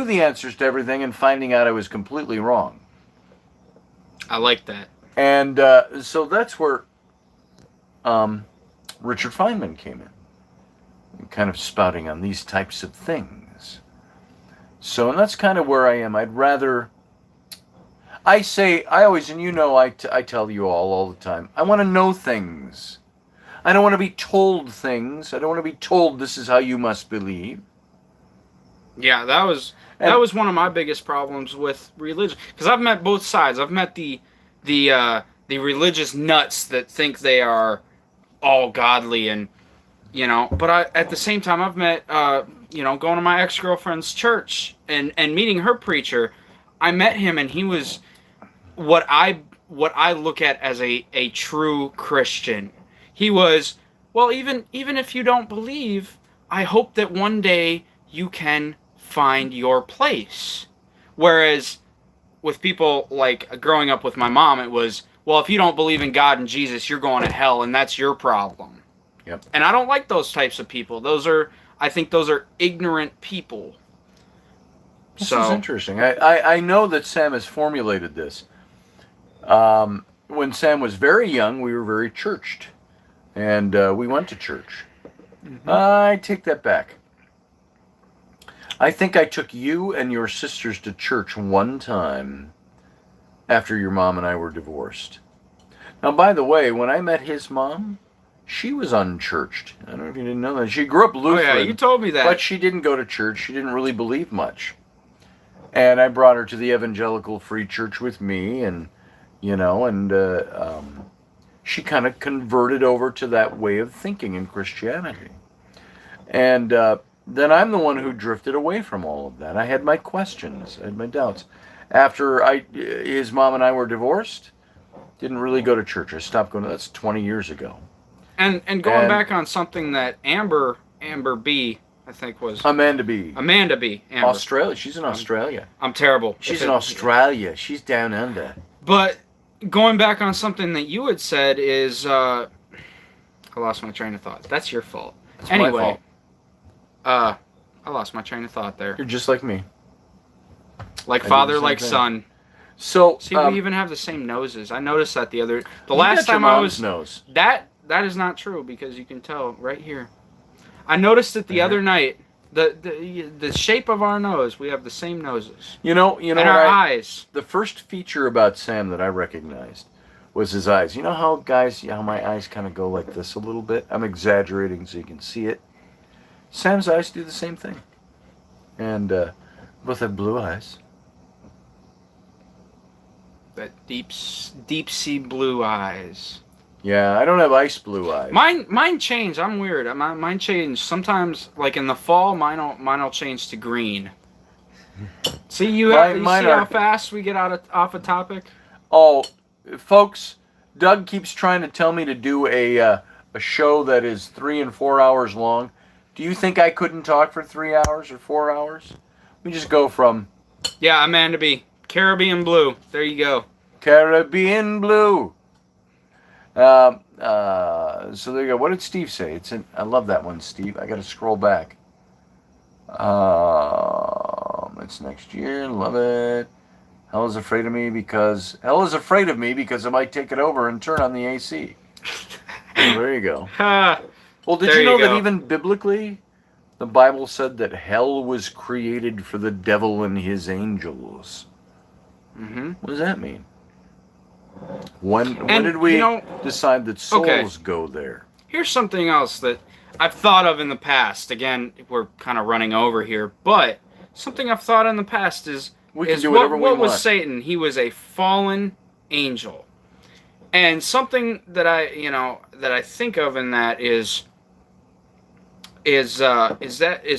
the answers to everything and finding out I was completely wrong.
I like that.
And so that's where Richard Feynman came in, kind of spouting on these types of things. So, and that's kind of where I am. I'd rather, I always, and you know, I tell you all the time, I want to know things. I don't want to be told things. I don't want to be told this is how you must believe.
Yeah, that was one of my biggest problems with religion, because I've met both sides. I've met the religious nuts that think they are all godly, and but at the same time I've met going to my ex-girlfriend's church and meeting her preacher. I met him, and he was what I look at as a true Christian. He was, well, even if you don't believe, I hope that one day you can find your place. Whereas with people like growing up with my mom, it was, well, if you don't believe in God and Jesus, you're going to hell, and that's your problem.
Yep.
And I don't like those types of people. I think those are ignorant people.
This is interesting. I know that Sam has formulated this. When Sam was very young, we were very churched. And we went to church. Mm-hmm. I take that back. I think I took you and your sisters to church one time after your mom and I were divorced. Now, by the way, when I met his mom, she was unchurched. I don't know if you didn't know that. She grew up Lutheran.
Oh, yeah, you told me that.
But she didn't go to church. She didn't really believe much. And I brought her to the evangelical free church with me, and, she kind of converted over to that way of thinking in Christianity. And then I'm the one who drifted away from all of that. I had my questions. I had my doubts. After his mom and I were divorced, didn't really go to church. I stopped going. That's 20 years ago.
And going back on something that Amber B, I think was...
Amanda B.
Amber.
Australia. She's in Australia.
I'm terrible.
She's in Australia. She's down under.
But going back on something that you had said is... I lost my train of thought. That's your fault.
It's
anyway,
my fault.
I lost my train of thought there.
You're just like me.
Like father, like son.
So
see, we even have the same noses. I noticed that the last time I was
nose.
That is not true, because you can tell right here. I noticed it the other night. The shape of our nose, we have the same noses.
You know,
and our eyes.
The first feature about Sam that I recognized was his eyes. You know how my eyes kind of go like this a little bit? I'm exaggerating so you can see it. Sam's eyes do the same thing. And both have blue eyes.
That deep sea blue eyes.
Yeah, I don't have ice blue eyes.
Mine change. I'm weird. Mine change sometimes. Like in the fall, mine'll change to green. See you see how fast we get off a topic.
Oh, folks, Doug keeps trying to tell me to do a show that is 3 and 4 hours long. Do you think I couldn't talk for 3 hours or 4 hours? We just go from...
Yeah, Amanda B. Caribbean Blue. There you go.
Caribbean Blue. So there you go. What did Steve say? I love that one, Steve. I got to scroll back. It's next year. Love it. Hell is afraid of me because I might take it over and turn on the AC. Well, there you go. Well, did you know that even biblically, the Bible said that hell was created for the devil and his angels?
Mm-hmm.
What does that mean? When did we decide that souls go there?
Here's something else that I've thought of in the past. Again, we're kind of running over here, but something I've thought in the past is
what was
Satan? He was a fallen angel. And something that I think of in that is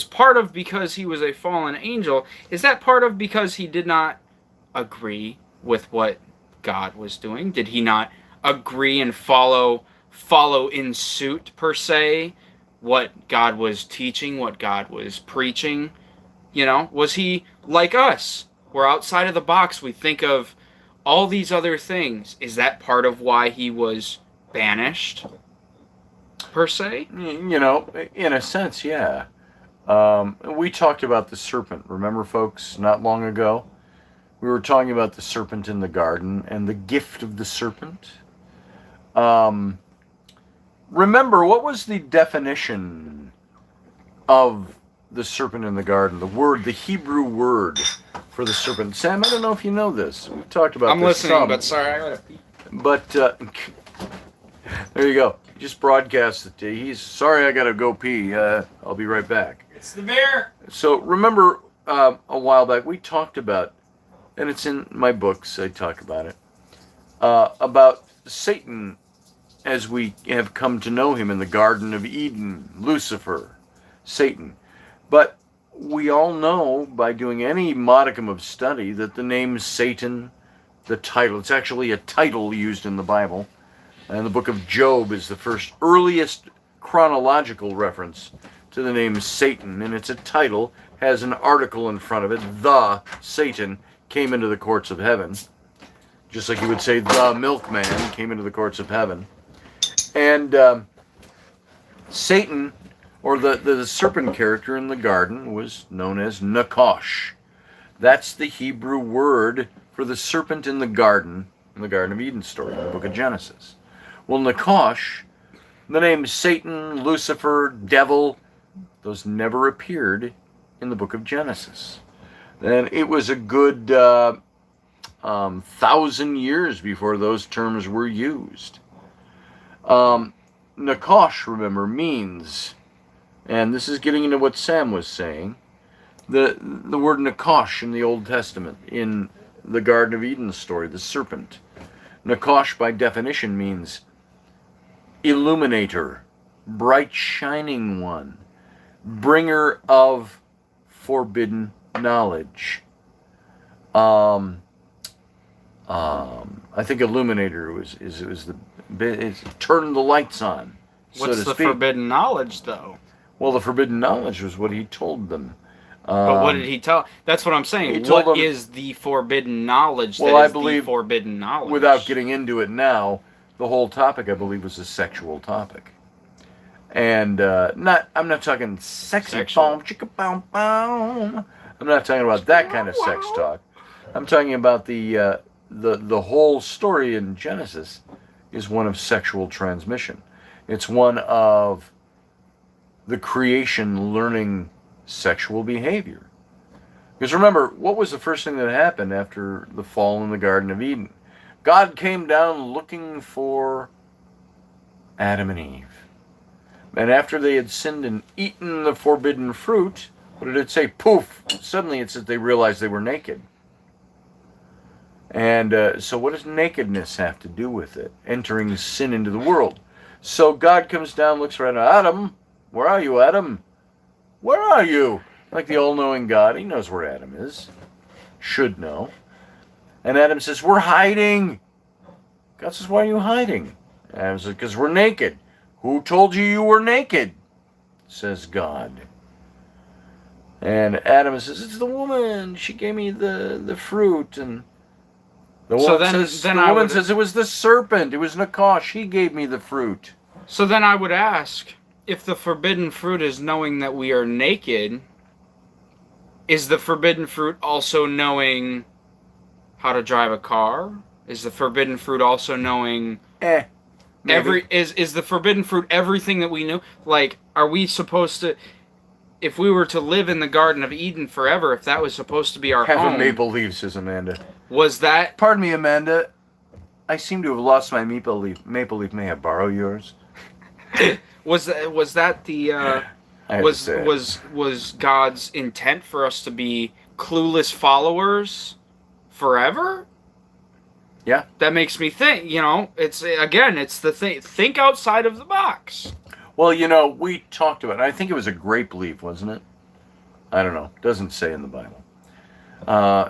part of because he was a fallen angel. Is that part of because he did not agree with what God was doing? Did he not agree and follow in suit, per se, what God was teaching, what God was preaching? Was he like us? We're outside of the box. We think of all these other things. Is that part of why he was banished, per se?
In a sense, yeah. We talked about the serpent, remember, folks, not long ago? We were talking about the serpent in the garden and the gift of the serpent. Remember, what was the definition of the serpent in the garden? The Hebrew word for the serpent. Sam, I don't know if you know this. We've talked about
I'm
this
listening,
some.
but sorry, I gotta pee.
But there you go. He just broadcast it. He's sorry, I gotta go pee. I'll be right back.
It's the bear.
So remember, a while back we talked about, and it's in my books. I talk about it about Satan as we have come to know him in the Garden of Eden, Lucifer, Satan. But we all know by doing any modicum of study that the name Satan, the title, it's actually a title used in the Bible. And the book of Job is the first earliest chronological reference to the name Satan. And it's a title, has an article in front of it, the Satan came into the courts of heaven. Just like you would say the milkman came into the courts of heaven. And Satan, or the serpent character in the garden, was known as Nakash. That's the Hebrew word for the serpent in the Garden of Eden story, in the book of Genesis. Well, Nakash, the names Satan, Lucifer, devil, those never appeared in the book of Genesis. And it was a good 1,000 years before those terms were used. Nakash, remember, means, and this is getting into what Sam was saying, the word Nakash in the Old Testament, in the Garden of Eden story, the serpent. Nakash, by definition, means illuminator, bright shining one, bringer of forbidden knowledge. I think illuminator was turn the lights on.
What's the forbidden knowledge, though?
Well, the forbidden knowledge was what he told them.
But what did he tell? That's what I'm saying. What is the forbidden knowledge?
Well, I believe
the forbidden knowledge.
Without getting into it now, the whole topic, I believe, was a sexual topic, and I'm not talking sexy bomb, chicka bomb bomb. I'm not talking about that kind of sex talk. I'm talking about the whole story in Genesis is one of sexual transmission. It's one of the creation learning sexual behavior. Because remember, what was the first thing that happened after the fall in the Garden of Eden? God came down looking for Adam and Eve. And after they had sinned and eaten the forbidden fruit, what did it say? Poof! Suddenly it said they realized they were naked. And so what does nakedness have to do with it? Entering sin into the world. So God comes down, looks around, Adam, where are you, Adam? Where are you? Like the all-knowing God, he knows where Adam is. Should know. And Adam says, we're hiding. God says, why are you hiding? Adam says, because we're naked. Who told you you were naked? Says God. And Adam says, it's the woman. She gave me the fruit. And the woman says it was the serpent. It was Nakash. He gave me the fruit.
So then I would ask, if the forbidden fruit is knowing that we are naked, is the forbidden fruit also knowing how to drive a car? Is the forbidden fruit also knowing is the forbidden fruit everything that we knew? Like, are we supposed to, if we were to live in the Garden of Eden forever, if that was supposed to be our home?
Have a maple leaf, says Amanda.
Was that...
Pardon me, Amanda. I seem to have lost my maple leaf. Maple leaf, may I borrow yours?
Was that the was God's intent for us to be clueless followers forever?
Yeah.
That makes me think, it's the thing. Think outside of the box.
Well, we talked about it. I think it was a grape leaf, wasn't it? I don't know. It doesn't say in the Bible.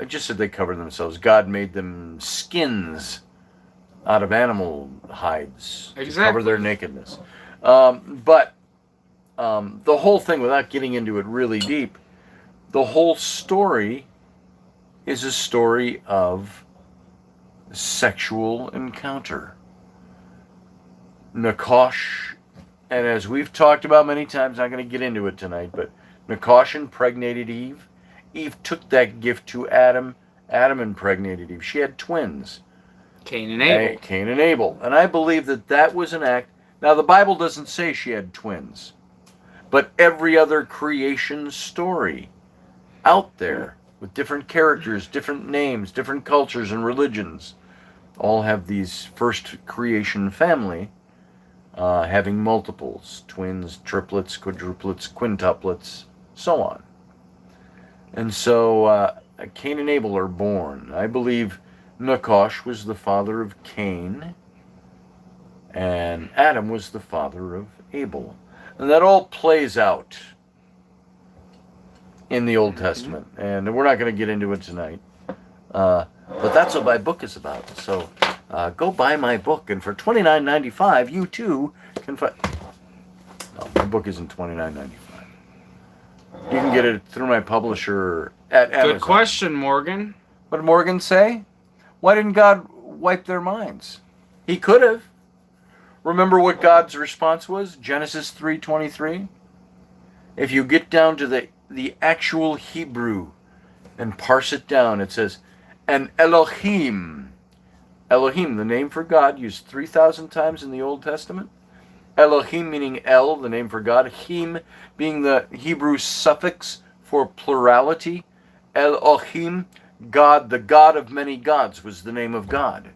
It just said they covered themselves. God made them skins out of animal hides to cover their nakedness. But the whole thing, without getting into it really deep, the whole story is a story of sexual encounter. Nakash, and as we've talked about many times, I'm not going to get into it tonight, but Nakash impregnated Eve. Eve took that gift to Adam. Adam impregnated Eve. She had twins.
Cain and Abel.
Cain and Abel. And I believe that was an act. Now, the Bible doesn't say she had twins. But every other creation story out there with different characters, different names, different cultures and religions all have these first creation family having multiples, twins, triplets, quadruplets, quintuplets, so on. And so Cain and Abel are born. I believe Nakash was the father of Cain, and Adam was the father of Abel. And that all plays out in the Old Testament. And we're not going to get into it tonight. But that's what my book is about. So go buy my book. And for $29.95, you too can find... No, my book isn't $29.95. You can get it through my publisher at Amazon.
Good question, Morgan.
What did Morgan say? Why didn't God wipe their minds? He could have. Remember what God's response was? Genesis 3:23. If you get down to the actual Hebrew and parse it down, it says, and Elohim. Elohim, the name for God, used 3,000 times in the Old Testament. Elohim meaning El, the name for God. Him being the Hebrew suffix for plurality. Elohim, God, the God of many gods, was the name of God.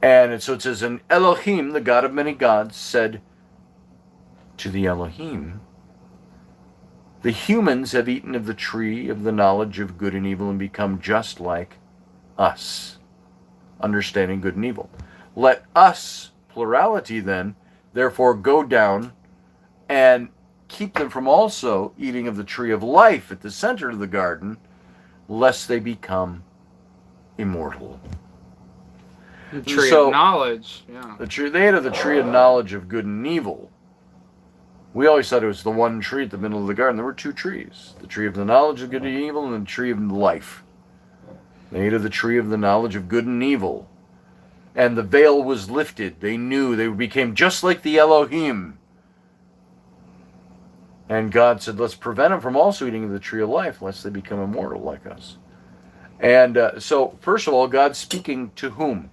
And so it says, and Elohim, the God of many gods, said to the Elohim, the humans have eaten of the tree of the knowledge of good and evil and become just like us, understanding good and evil. Let us, plurality then, therefore go down and keep them from also eating of the tree of life at the center of the garden, lest they become immortal.
The tree of knowledge, yeah.
They ate of the tree of knowledge of good and evil. We always thought it was the one tree at the middle of the garden. There were two trees. The tree of the knowledge of good and evil and the tree of life. They ate of the tree of the knowledge of good and evil. And the veil was lifted. They knew. They became just like the Elohim. And God said, let's prevent them from also eating of the tree of life, lest they become immortal like us. And so, first of all, God's speaking to whom?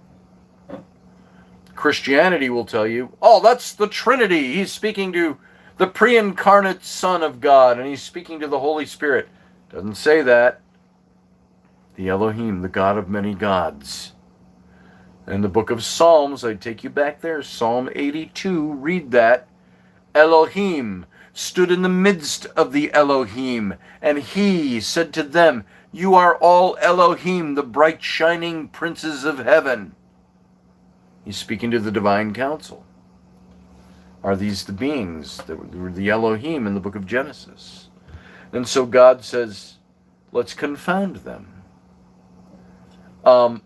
Christianity will tell you, oh, that's the Trinity. He's speaking to the pre-incarnate Son of God, and he's speaking to the Holy Spirit. Doesn't say that. The Elohim, the God of many gods. In the book of Psalms, I'd take you back there, Psalm 82, read that. Elohim stood in the midst of the Elohim, and he said to them, you are all Elohim, the bright shining princes of heaven. He's speaking to the divine council. Are these the beings that were the Elohim in the book of Genesis? And so God says, let's confound them. Then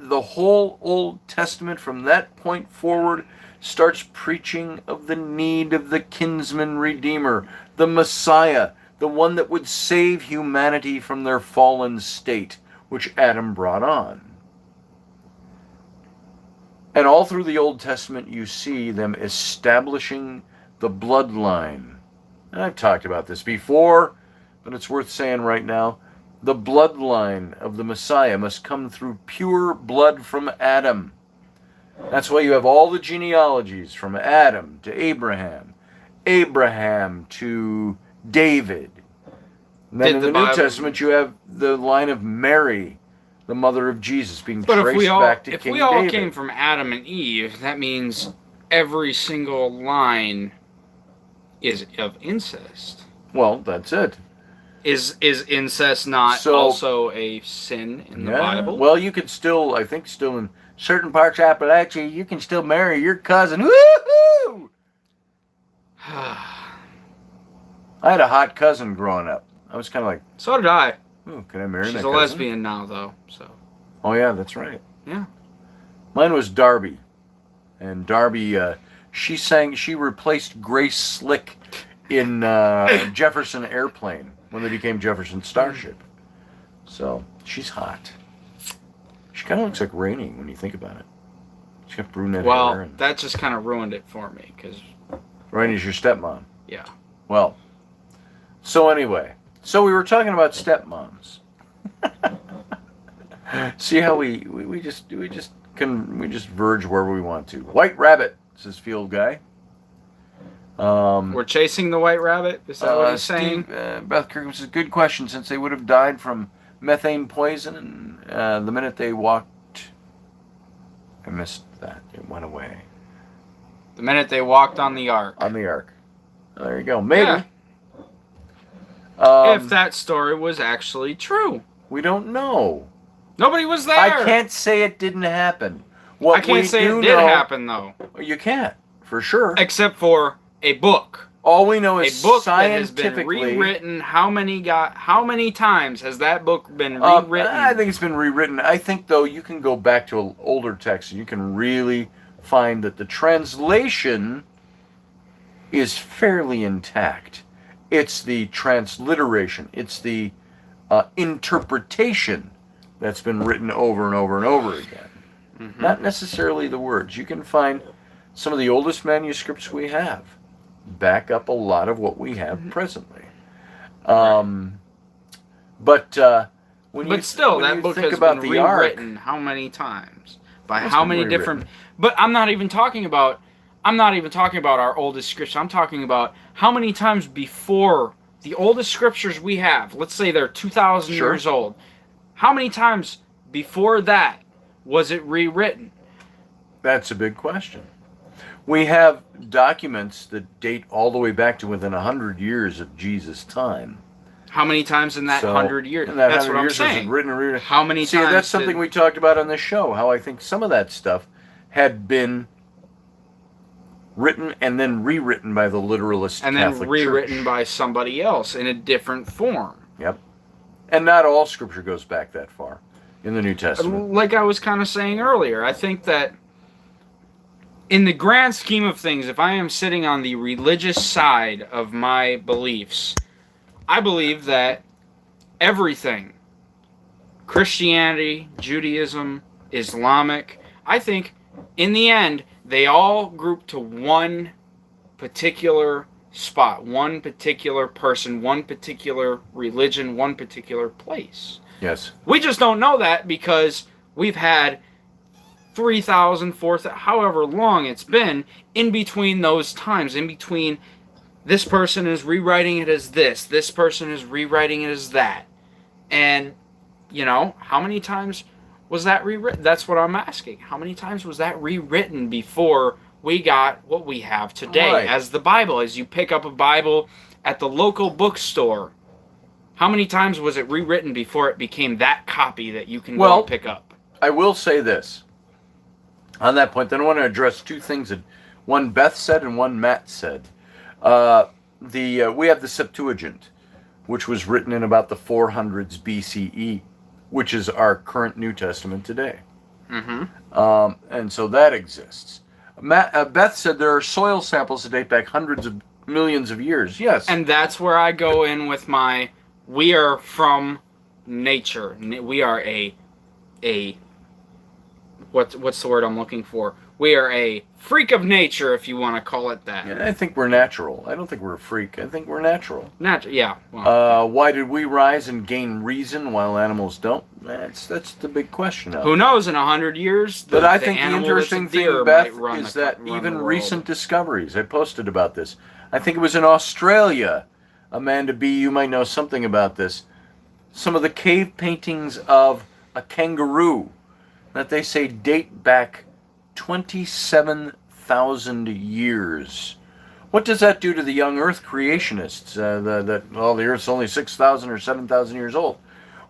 the whole Old Testament from that point forward starts preaching of the need of the kinsman redeemer, the Messiah, the one that would save humanity from their fallen state, which Adam brought on. And all through the Old Testament, you see them establishing the bloodline. And I've talked about this before, but it's worth saying right now. The bloodline of the Messiah must come through pure blood from Adam. That's why you have all the genealogies from Adam to Abraham, Abraham to David. And then in the New Testament, you have the line of Mary, the mother of Jesus, being traced back to King David.
If we all came from Adam and Eve, that means every single line is of incest.
Well, that's it.
Is incest not also a sin in the Bible?
Well, you could still, I think still in certain parts of Appalachia, you can still marry your cousin. Woohoo! I had a hot cousin growing up. I was kind of like...
So did I.
Oh, can I marry my cousin?
She's a lesbian now, though, so...
Oh, yeah, that's right.
Yeah.
Mine was Darby. And Darby, she replaced Grace Slick in Jefferson Airplane when they became Jefferson Starship. So, she's hot. She kind of looks like Rainey when you think about it. She's got brunette hair.
Well, that just kind of ruined it for me, because...
Rainey's your stepmom.
Yeah.
Well, so anyway, so we were talking about stepmoms. See how we just verge wherever we want to. White rabbit, says Field Guy.
We're chasing the white rabbit? Is that what he's saying?
Beth Kirkham says, good question, since they would have died from methane poison the minute they walked. I missed that. It went away.
The minute they walked on the ark.
On the ark. There you go. Maybe.
Yeah. If that story was actually true.
We don't know.
Nobody was there.
I can't say it didn't happen.
I can't say it did happen, though.
You can't, for sure.
Except for a book.
All we know is
a book
scientifically
that has been rewritten. How many times has that book been rewritten?
I think it's been rewritten. I think, though, you can go back to older texts and you can really find that the translation is fairly intact. It's the transliteration. It's the interpretation that's been written over and over and over again. Mm-hmm. Not necessarily the words. You can find some of the oldest manuscripts we have back up a lot of what we have presently. But still,
that book has been rewritten how many times by how many different? But I'm not even talking about our oldest scriptures. I'm talking about how many times before the oldest scriptures we have. Let's say they're 2,000 years old. How many times before that was it rewritten?
That's a big question. We have documents that date all the way back to within 100 years of Jesus' time.
How many times in that 100 years? That's what I'm saying.
Written and rewritten.
How many times?
That's something we talked about on this show, how I think some of that stuff had been written and then rewritten by the literalist
and
Catholic
then rewritten
Church.
By somebody else in a different form.
Yep. And not all Scripture goes back that far in the New Testament.
Like I was kind of saying earlier, I think that in the grand scheme of things, if I am sitting on the religious side of my beliefs, I believe that everything, Christianity, Judaism, Islamic, I think in the end, they all group to one particular spot, one particular person, one particular religion, one particular place.
Yes.
We just don't know that because we've had 3,000, 4,000, however long it's been in between those times, in between this person is rewriting it as this person is rewriting it as that. And, how many times was that rewritten? That's what I'm asking. How many times was that rewritten before we got what we have today as the Bible? As you pick up a Bible at the local bookstore, how many times was it rewritten before it became that copy that you can go pick up?
I will say this. On that point, then I want to address two things that one Beth said and one Matt said. We have the Septuagint, which was written in about the 400s BCE, which is our current New Testament today. Mm-hmm. And so that exists. Beth said there are soil samples that date back hundreds of millions of years. Yes.
And that's where I go in with my, we are from nature. We are what's the word I'm looking for? We are a freak of nature, if you want to call it that.
Yeah, I think we're natural. I don't think we're a freak. I think we're natural.
Yeah.
Well, why did we rise and gain reason while animals don't? That's the big question.
Who knows? In 100 years,
but I think the interesting thing, Beth, is that even recent discoveries. I posted about this. I think it was in Australia. Amanda B., you might know something about this. Some of the cave paintings of a kangaroo that they say date back 27,000 years. What does that do to the young Earth creationists? The Earth's only 6,000 or 7,000 years old.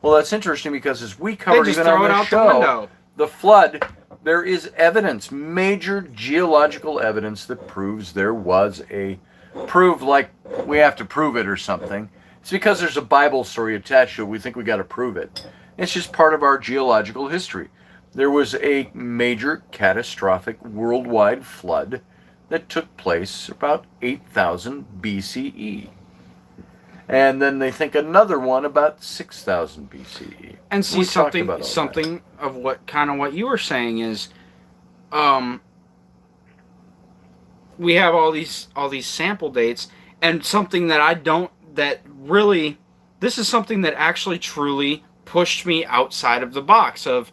Well, that's interesting because as we covered even on the show, the flood, there is evidence, major geological evidence that proves there was like we have to prove it or something. It's because there's a Bible story attached to it. We think we got to prove it. It's just part of our geological history. There was a major catastrophic worldwide flood that took place about 8,000 BCE. And then they think another one about 6,000 BCE.
And see, something of what you were saying is we have all these sample dates, And something that this is something that actually truly pushed me outside of the box of,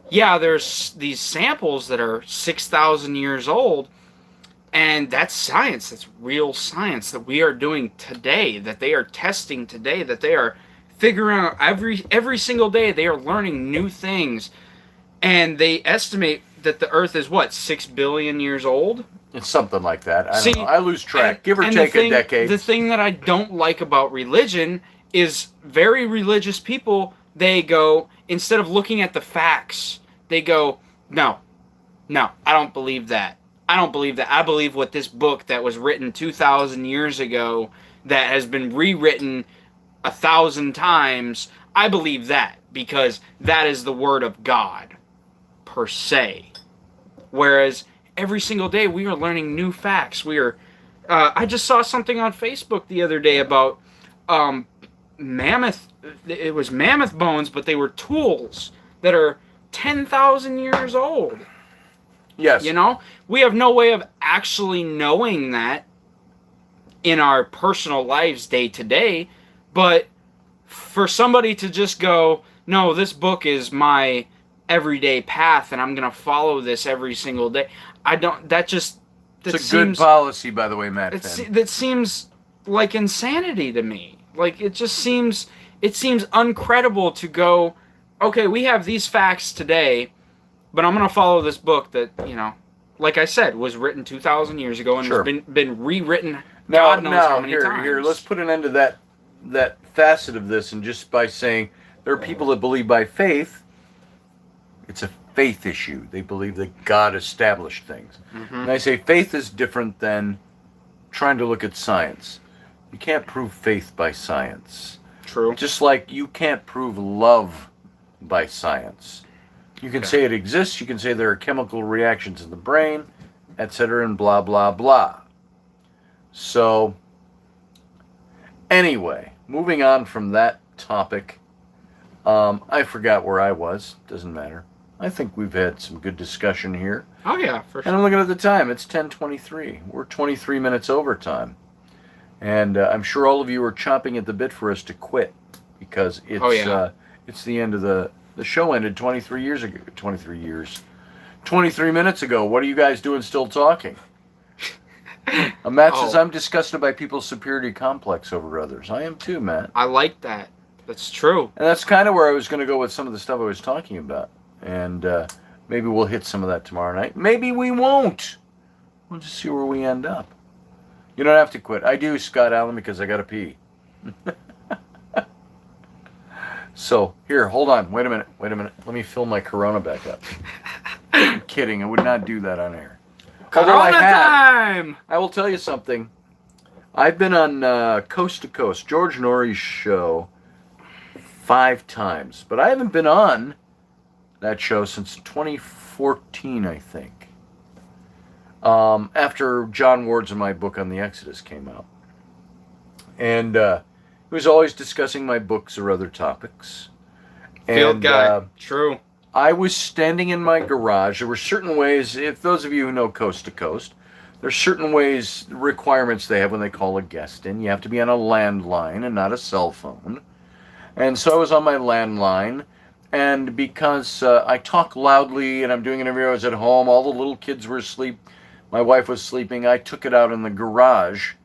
yeah, there's these samples that are 6,000 years old, and that's science. That's real science that we are doing today, that they are testing today, that they are figuring out every single day. They are learning new things, and they estimate that the Earth is what, 6 billion years old?
It's something like that. I don't know. I lose track. Give or take a decade.
The thing that I don't like about religion is very religious people, they go, instead of looking at the facts, they go, no, I don't believe that. I don't believe that. I believe what this book that was written 2,000 years ago, that has been rewritten 1,000 times, I believe that because that is the word of God, per se. Whereas every single day we are learning new facts. I just saw something on Facebook the other day about mammoth. It was mammoth bones, but they were tools that are 10,000 years old.
Yes.
You know, we have no way of actually knowing that in our personal lives day to day, but for somebody to just go, no, this book is my everyday path and I'm going to follow this every single day. It's
a good policy, by the way, Matt.
That seems like insanity to me. Like, it seems uncredible to go, okay, we have these facts today, but I'm going to follow this book that, like I said, was written 2,000 years ago and has been rewritten God knows how many times.
Here, let's put an end to that facet of this, and just by saying there are people that believe by faith. It's a faith issue. They believe that God established things. Mm-hmm. And I say faith is different than trying to look at science. You can't prove faith by science.
True.
Just like you can't prove love by science. You can say it exists, you can say there are chemical reactions in the brain, etc., and blah, blah, blah. So, anyway, moving on from that topic, I forgot where I was. Doesn't matter. I think we've had some good discussion here.
Oh, yeah, for sure.
And I'm looking at the time. It's 10:23. We're 23 minutes overtime. And I'm sure all of you are chomping at the bit for us to quit because it's the end of the show ended 23 years ago. 23 minutes ago. What are you guys doing still talking? Matt says, I'm disgusted by people's superiority complex over others. I am too, Matt.
I like that. That's true.
And that's kind of where I was going to go with some of the stuff I was talking about. And maybe we'll hit some of that tomorrow night. Maybe we won't. We'll just see where we end up. You don't have to quit. I do, Scott Allen, because I got to pee. So, here, hold on. Wait a minute. Let me fill my Corona back up. I'm kidding. I would not do that on air.
Corona time!
I will tell you something. I've been on Coast to Coast, George Norrie's show, 5 times. But I haven't been on that show since 2014, I think. After John Ward's and my book on the Exodus came out. And he was always discussing my books or other topics.
Field guy. True.
I was standing in my garage. There were certain ways, if those of you who know Coast to Coast, there's certain ways, requirements they have when they call a guest in. You have to be on a landline and not a cell phone. And so I was on my landline, and because I talk loudly and I'm doing an interview, I was at home, all the little kids were asleep, my wife was sleeping, I took it out in the garage.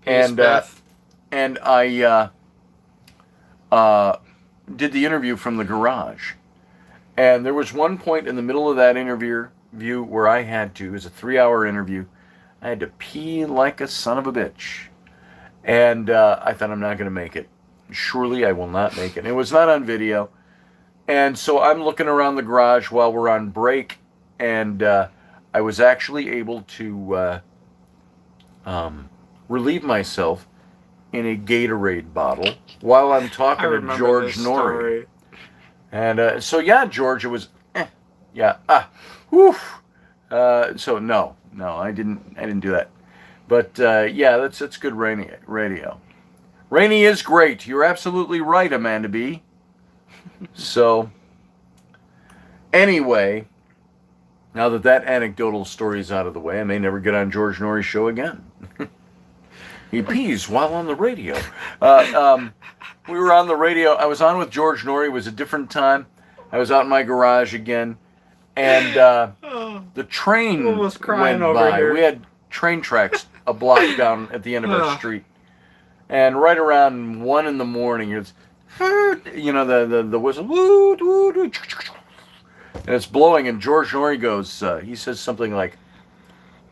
And I did the interview from the garage. And there was one point in the middle of that interview where I had to, it was a 3-hour interview, I had to pee like a son of a bitch. And I thought, I'm not going to make it. Surely I will not make it. And it was not on video. And so I'm looking around the garage while we're on break, and I was actually able to relieve myself in a Gatorade bottle while I'm talking to George Norrie. And so, yeah, George, it was, so no, I didn't do that. But yeah, that's good radio. Rainy is great. You're absolutely right, Amanda B. So, anyway, now that anecdotal story is out of the way, I may never get on George Norrie's show again. He pees while on the radio. We were on the radio. I was on with George Norrie. It was a different time. I was out in my garage again. And the train
Almost crying
went
over
by.
here.
We had train tracks a block down at the end of our street. And right around 1 in the morning, it's, you know, the whistle, woo, woo, woo, and it's blowing, and George Norrie goes, he says something like,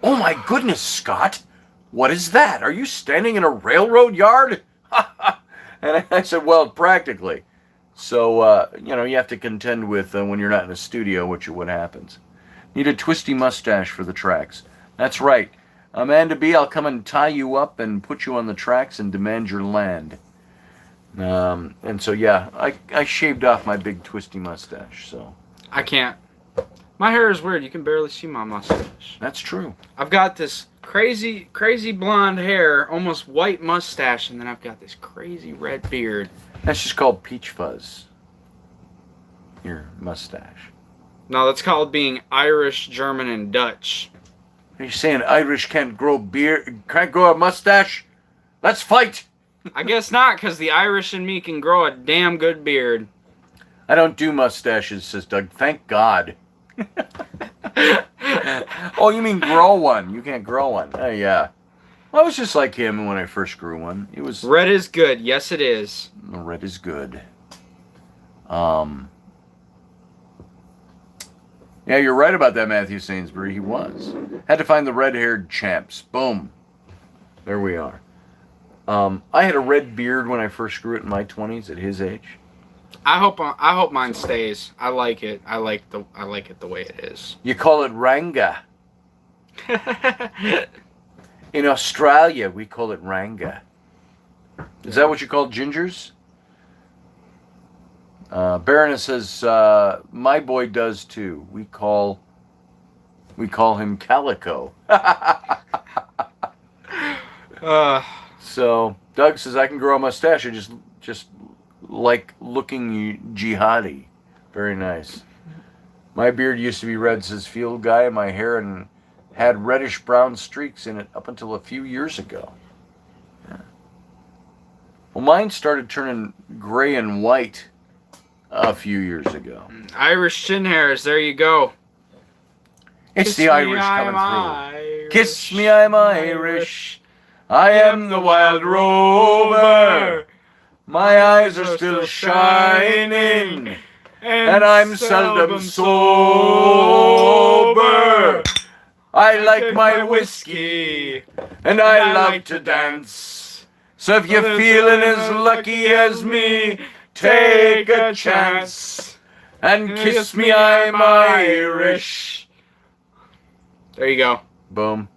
"Oh my goodness, Scott, what is that? Are you standing in a railroad yard?" And I said, "Well, practically." So, you know, you have to contend with, when you're not in a studio, what happens. Need a twisty mustache for the tracks. That's right. Amanda B., I'll come and tie you up and put you on the tracks and demand your land. And so, yeah, I shaved off my big twisty mustache, so.
I can't. My hair is weird. You can barely see my mustache.
That's true.
I've got this crazy blonde hair, almost white mustache, and then I've got this crazy red beard.
That's just called peach fuzz. Your mustache.
No, that's called being Irish, German, and Dutch.
Are you saying Irish can't grow a mustache? Let's fight!
I guess not, because the Irish in me can grow a damn good beard.
I don't do mustaches, says Doug. Thank God. Oh, you mean grow one? You can't grow one. Oh, yeah. Well, I was just like him when I first grew one. It was
Red is good. Yes, it is.
red is good. Yeah, you're right about that, Matthew Sainsbury. He was. Had to find the red-haired champs. Boom. There we are. I had a red beard when I first grew it in my 20s at his age.
I hope mine stays. I like it. I like it the way it is.
You call it Ranga. In Australia, we call it Ranga. Is that what you call gingers? Baroness says, my boy does too. We call him Calico. So Doug says, I can grow a mustache. I just like looking jihadi. Very nice. My beard used to be red, says Field Guy. My hair and had reddish brown streaks in it up until a few years ago. Yeah. Well, mine started turning gray and white a few years ago.
Irish chin hairs. There you go.
It's
Kiss
the
me,
Irish
I'm
coming through.
Irish.
Kiss me, I'm Irish. I am the wild rover. My eyes are still shining, and I'm seldom sober. I like my whiskey, and I love to dance. So if you're feeling as lucky as me, take a chance and kiss me, I'm Irish.
There you go.
Boom.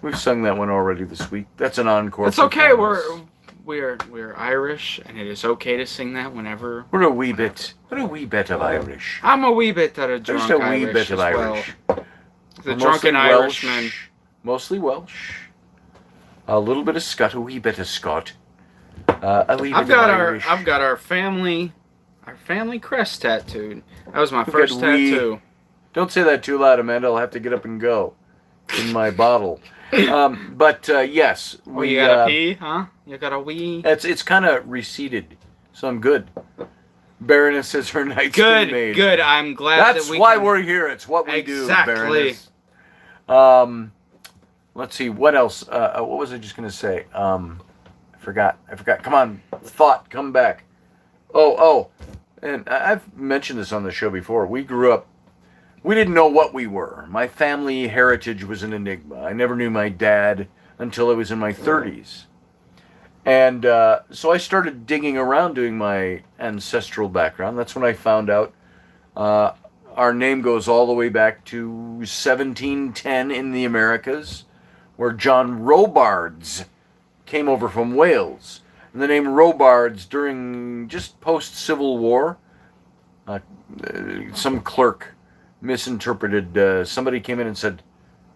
We've sung that one already this week. That's an encore.
It's okay.
performance.
We're Irish, and it is okay to sing that whenever.
We're a wee bit of Irish.
I'm a wee bit of a drunk
Just a wee
Irish
bit of
as
Irish.
well. The
We're
drunken
mostly Welsh,
Irishman.
Mostly Welsh. A little bit of Scot, a wee bit of Scot. A wee bit of Irish.
I've got our family crest tattooed. That was my first tattoo.
Don't say that too loud, Amanda. I'll have to get up and go in my bottle. But yes,
Oh, you gotta pee, huh? You got a wee.
It's kind of receded, so I'm good. Baroness says her night's been made.
Good. I'm glad
That's
that we.
why we're here. It's what we do,
Exactly.
Baroness. Let's see what else. What was I just gonna say? I forgot. Come on, thought, come back. Oh, and I've mentioned this on the show before. We grew up. We didn't know what we were. My family heritage was an enigma. I never knew my dad until I was in my 30s. And so I started digging around doing my ancestral background. That's when I found out our name goes all the way back to 1710 in the Americas, where John Robards came over from Wales. And the name Robards, during just post-Civil War, some clerk misinterpreted. Somebody came in and said,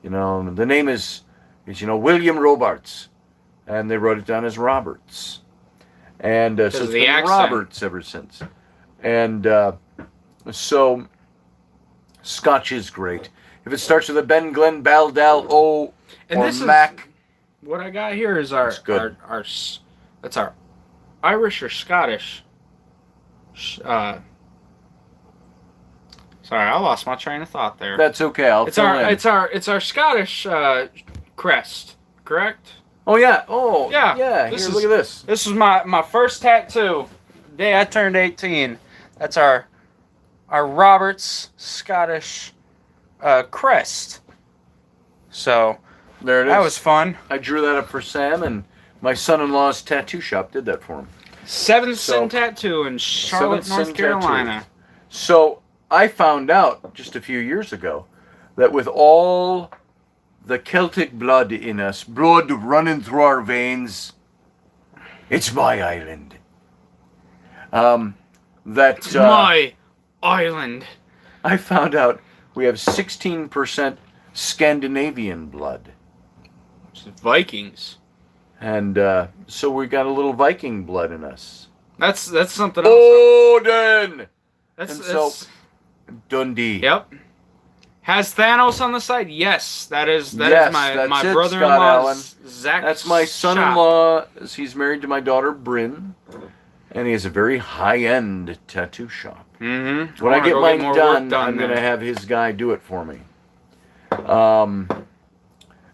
the name is William Robards, and they wrote it down as Roberts, and so it's been
accent.
Roberts ever since. And so Scotch is great. If it starts with a Ben, Glenn, Baldal, O,
And
or
this is-
Mac,
what I got here is our that's our Irish or Scottish. Sorry, I lost my train of thought there.
That's okay. I'll
It's
fill
our
in.
it's our Scottish crest, correct?
Oh yeah. Oh
Yeah.
yeah. Here, look at this.
This was my first tattoo. The day I turned 18. That's our Roberts Scottish crest. So
There it is.
that was fun.
I drew that up for Sam, and my son-in-law's tattoo shop did that for him.
Seventh
So-
Sin Tattoo in Charlotte,
Seventh
North
Sin Tattoo.
Carolina.
So I found out just a few years ago that with all the Celtic blood in us, blood running through our veins, it's my island. That
My island.
I found out we have 16% Scandinavian blood.
It's Vikings.
And so we got a little Viking blood in us.
That's something else.
Odin!
That's,
and so-
that's
Dundee.
yep. Has Thanos on the side? Yes, that is
Yes,
my
that's it,
brother-in-law's Zach.
That's my son-in-law. He's married to my daughter, Bryn. And he has a very high-end tattoo shop.
Mm-hmm.
When I get mine done, I'm going to have his guy do it for me.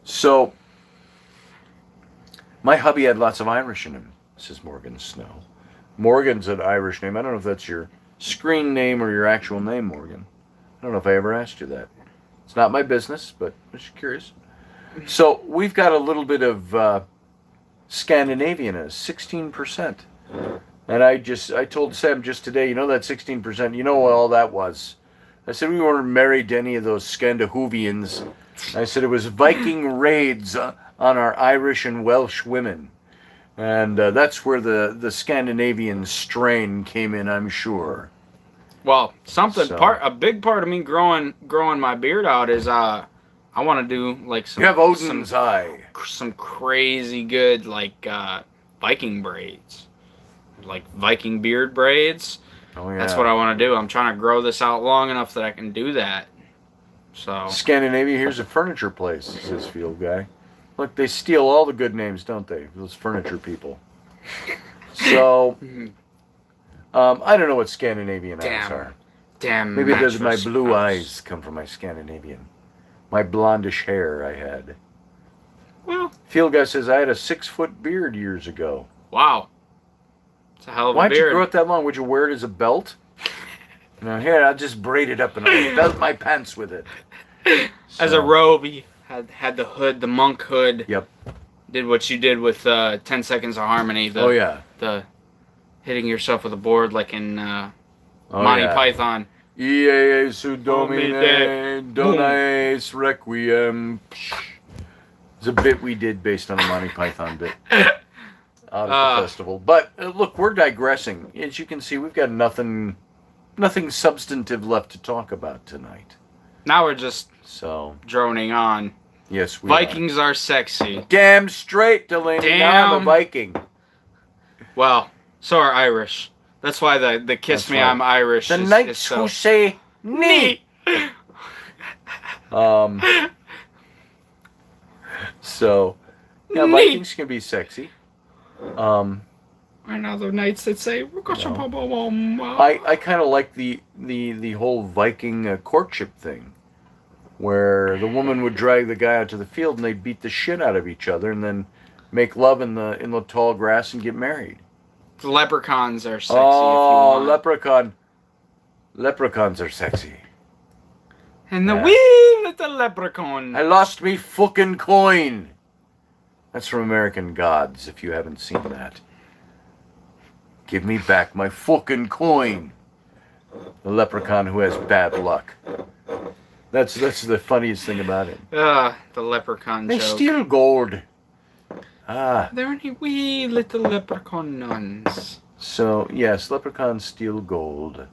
So, my hubby had lots of Irish in him, says Morgan Snow. Morgan's an Irish name. I don't know if that's your screen name or your actual name, Morgan. I don't know if I ever asked you that. It's not my business, but I'm just curious. So, we've got a little bit of Scandinavian, 16%. And I told Sam just today, you know that 16%, you know what all that was. I said we weren't married to any of those Scandinavians. I said it was Viking raids on our Irish and Welsh women. And that's where the Scandinavian strain came in, I'm sure.
Well, a big part of me growing my beard out is I want to do like some.
You have Odin's eye.
Some crazy good like Viking braids, like Viking beard braids.
Oh yeah.
That's what I want to do. I'm trying to grow this out long enough that I can do that. So
Scandinavia, here's a furniture place, says Field Guy. Look, they steal all the good names, don't they? Those furniture people. So, I don't know what Scandinavian eyes are.
Damn.
Maybe there's my
mattress
blue
house.
eyes come from my Scandinavian. My blondish hair I had.
Well,
Field Guy says I had a 6-foot beard years ago.
wow. It's a hell of a
Why'd you
beard.
grow it that long? Would you wear it as a belt? No, here, I'll just braid it up and I'll belt my pants with it.
As a
So,
robe, he had the hood, the monk hood.
Yep.
Did what you did with 10 Seconds of Harmony.
Oh, yeah.
The hitting yourself with a board like in
Oh,
Monty
yeah.
Python.
Ie su domine,
Boom.
donaes requiem. It's a bit we did based on a Monty Python bit out at the festival. But look, we're digressing. As you can see, we've got nothing substantive left to talk about tonight.
Now we're just
So,
droning on.
yes, we
Vikings are sexy.
are. Damn straight, Delaney. Now I'm a
Damn.
Viking.
Well, so are Irish. That's why the kiss
That's
me,
right.
I'm Irish.
The
is
knights
so
who say nee. So, yeah,
Nee.
Vikings can be sexy.
And other knights that say,
I kind of like the whole Viking courtship thing, where the woman would drag the guy out to the field and they'd beat the shit out of each other and then make love in the tall grass and get married.
The leprechauns are sexy
Oh,
if you want.
leprechauns are sexy.
And the
Yeah.
wee little leprechaun.
I lost me fucking coin. That's from American Gods, if you haven't seen that. Give me back my fucking coin. The leprechaun who has bad luck. That's the funniest thing about it.
The leprechaun
They
joke.
steal gold. Ah,
Are there any wee little leprechaun nuns?
so yes, leprechauns steal gold.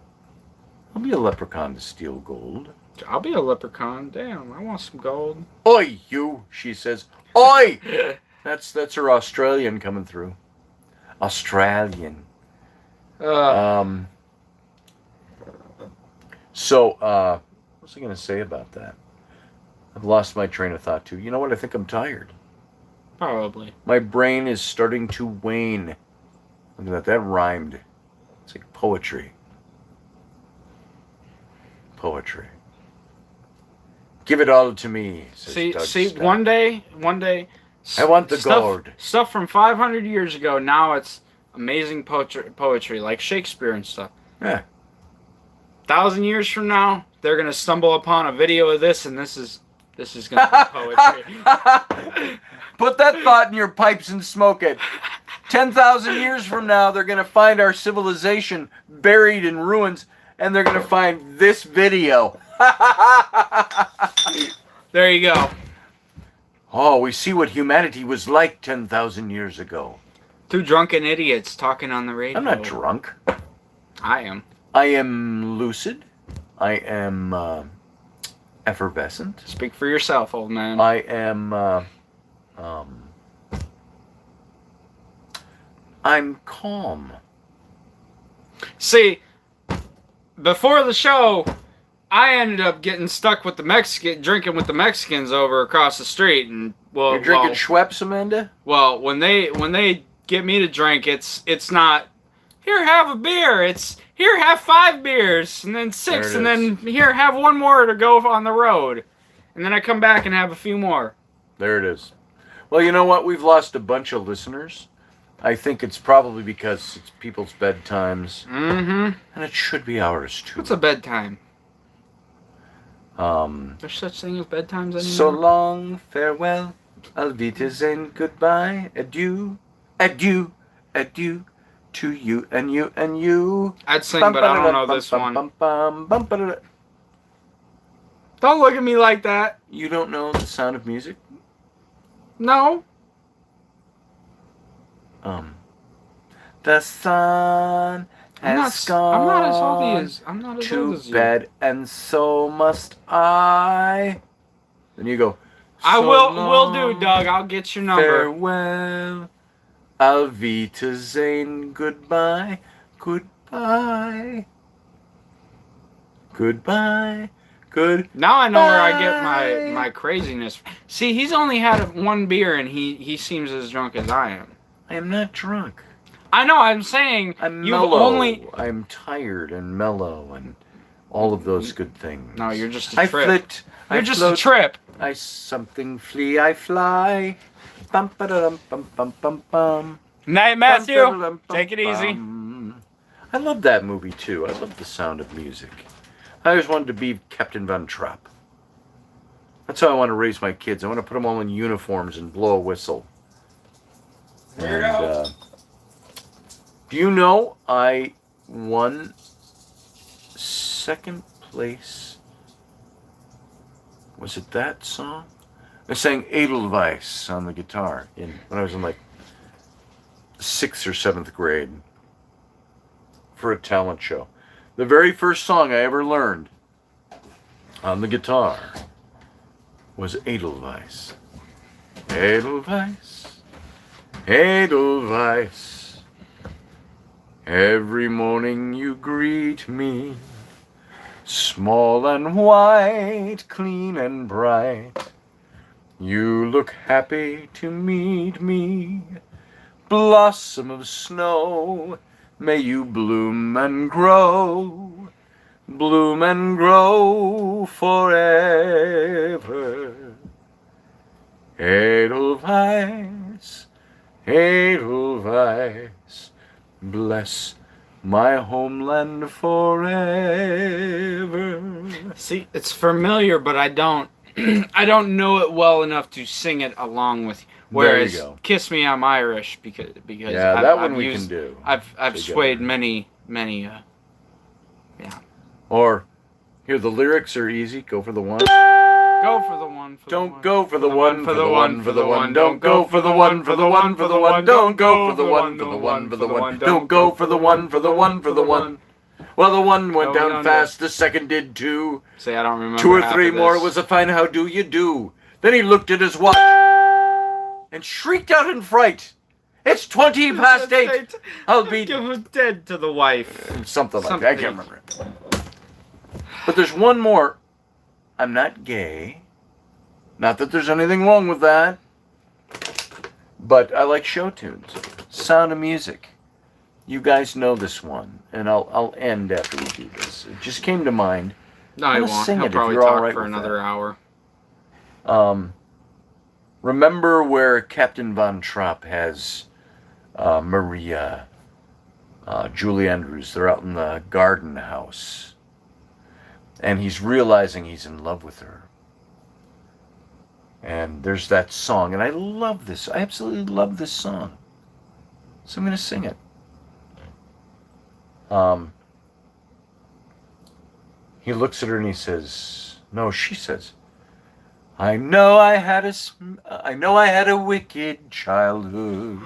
I'll be a leprechaun to steal gold.
I'll be a leprechaun. Damn, I want some gold.
Oi, you, she says. Oi! That's her Australian coming through. Australian. So, what was I going to say about that? I've lost my train of thought too. You know what? I think I'm tired.
Probably.
My brain is starting to wane. Look at that. That rhymed. It's like poetry. Poetry. Give it all to me. Says Doug
See.
Scott.
One day.
I want the gold.
Stuff from 500 years ago. Now it's amazing poetry, like Shakespeare and stuff.
Yeah.
1,000 years from now, they're gonna stumble upon a video of this, and this is gonna be poetry.
Put that thought in your pipes and smoke it. 10,000 years from now, they're going to find our civilization buried in ruins, and they're going to find this video.
There you go.
Oh, we see what humanity was like 10,000 years ago.
Two drunken idiots talking on the radio.
I'm not drunk.
I am.
I am lucid. I am effervescent.
Speak for yourself, old man.
I am... I'm calm.
See, before the show, I ended up getting stuck with drinking with the Mexicans over across the street, and
You're drinking Schweppes, Amanda?
Well, when they get me to drink, it's not here, have a beer. It's here, have 5 beers, and then 6, and then here, have 1 more to go on the road, and then I come back and have a few more.
There it is. Well, you know what? We've lost a bunch of listeners. I think it's probably because it's people's bedtimes.
Mm-hmm.
And it should be ours, too.
What's a bedtime? There's such thing as bedtimes anymore?
So long, farewell, auf Wiedersehen, goodbye, adieu, adieu, adieu, to you and you and you.
I'd sing, but I don't know this one. Don't look at me like that.
You don't know the Sound of Music?
No.
The sun has gone.
I'm not as old as you.
To bed, and so must I. Then you go.
I
"So
will do,
long,
Doug. I'll get your number.
Farewell. Auf Wiedersehen. Goodbye. Goodbye. Goodbye. Good.
Now I know where I get my craziness. See, he's only had 1 beer, and he seems as drunk as I am.
I am not drunk.
I know. I'm saying
I'm
you've
mellow.
only.
I'm tired and mellow and all of those good things.
No, you're just a
I
trip.
flit.
You're
I
just
float,
a trip.
I something flee. I fly. Bum ba dum bum bum bum bum.
Night, Matthew. Take it easy.
I love that movie too. I love The Sound of Music. I always wanted to be Captain Von Trapp. That's how I want to raise my kids. I want to put them all in uniforms and blow a whistle. And, do you know I won 2nd place? Was it that song? I sang Edelweiss on the guitar when I was in like 6th or 7th grade for a talent show. The very first song I ever learned on the guitar was Edelweiss. Edelweiss. Edelweiss, every morning you greet me, small and white, clean and bright. You look happy to meet me, blossom of snow, may you bloom and grow forever. Edelweiss. Edelweiss, bless my homeland forever.
See, it's familiar, but I don't I don't know it well enough to sing it along with you. Whereas
there you go.
Kiss Me, I'm Irish because
yeah, that one we can do.
I've swayed many yeah.
Or here the lyrics are easy. Go for the one.
Go for the one.
Don't go for the one, for the one, for the one. Don't go for the one, for the one, for the one. Don't go for the one, for the one, for the one. Don't go for the one, for the one, for the one. Well, the one went down fast, the second did too.
See, I don't remember.
2 or 3 more, it was a fine how do you do. Then he looked at his watch and shrieked out in fright. It's 20 past 8. I'll be
dead to the wife.
Something like that. I can't remember it. But there's one more. I'm not gay. Not that there's anything wrong with that. But I like show tunes. Sound of Music. You guys know this one, and I'll end after we do this. It just came to mind.
No, he
I'm gonna
won't.
sing
He'll
it if
probably
you're all
talk
right
for
with
another hour.
Remember where Captain Von Trapp has Maria, Julie Andrews. They're out in the garden house, and he's realizing he's in love with her. And there's that song, and I love this. I absolutely love this song. So I'm going to sing it. He looks at her and he says, no, she says, I know I had a wicked childhood.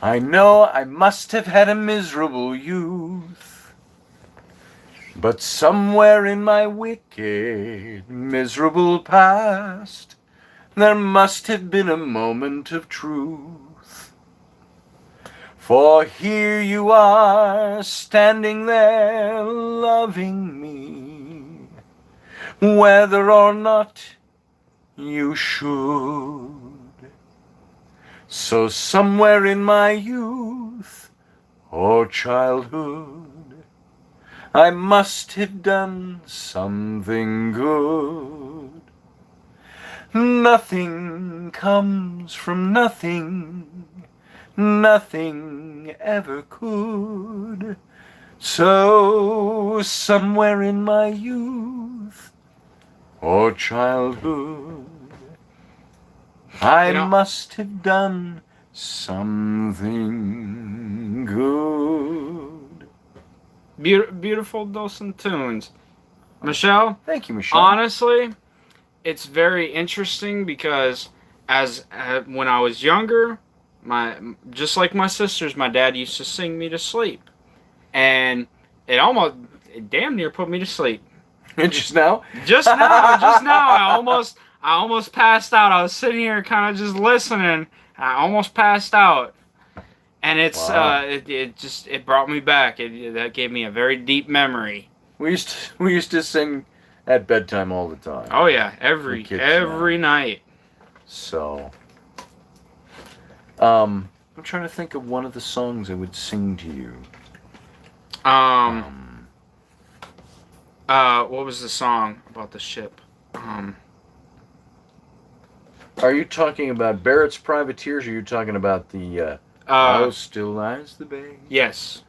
I know I must have had a miserable youth. But somewhere in my wicked, miserable past, there must have been a moment of truth. For here you are, standing there, loving me, whether or not you should. So somewhere in my youth or childhood, I must have done something good. Nothing comes from nothing, nothing ever could. So somewhere in my youth or childhood, I must have done something good.
Beautiful Dawson tunes. Michelle?
Thank you, Michelle.
Honestly, it's very interesting because when I was younger, just like my sisters, my dad used to sing me to sleep. And it damn near put me to sleep.
Just now?
Just now. I almost passed out. I was sitting here kind of just listening. I almost passed out. And it's
wow.
It brought me back. That gave me a very deep memory.
We used to sing at bedtime all the time.
Oh yeah, every night.
So, I'm trying to think of one of the songs I would sing to you.
What was the song about the ship?
Are you talking about Barrett's Privateers, or are you talking about the How Still Lies the Bay?
Yes.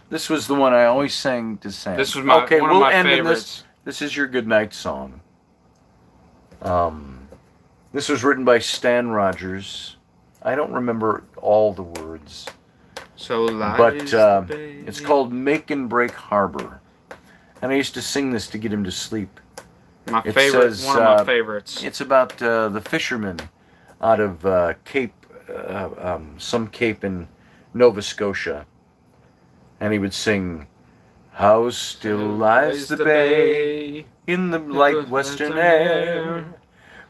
This was the one I always sang to Sam.
This was one of my favorites.
This is your goodnight song. This was written by Stan Rogers. I don't remember all the words. But it's called Make and Break Harbor. And I used to sing this to get him to sleep.
One of my favorites.
It's about the fishermen out of some cape in Nova Scotia. And he would sing, How still lies the bay in the light western air,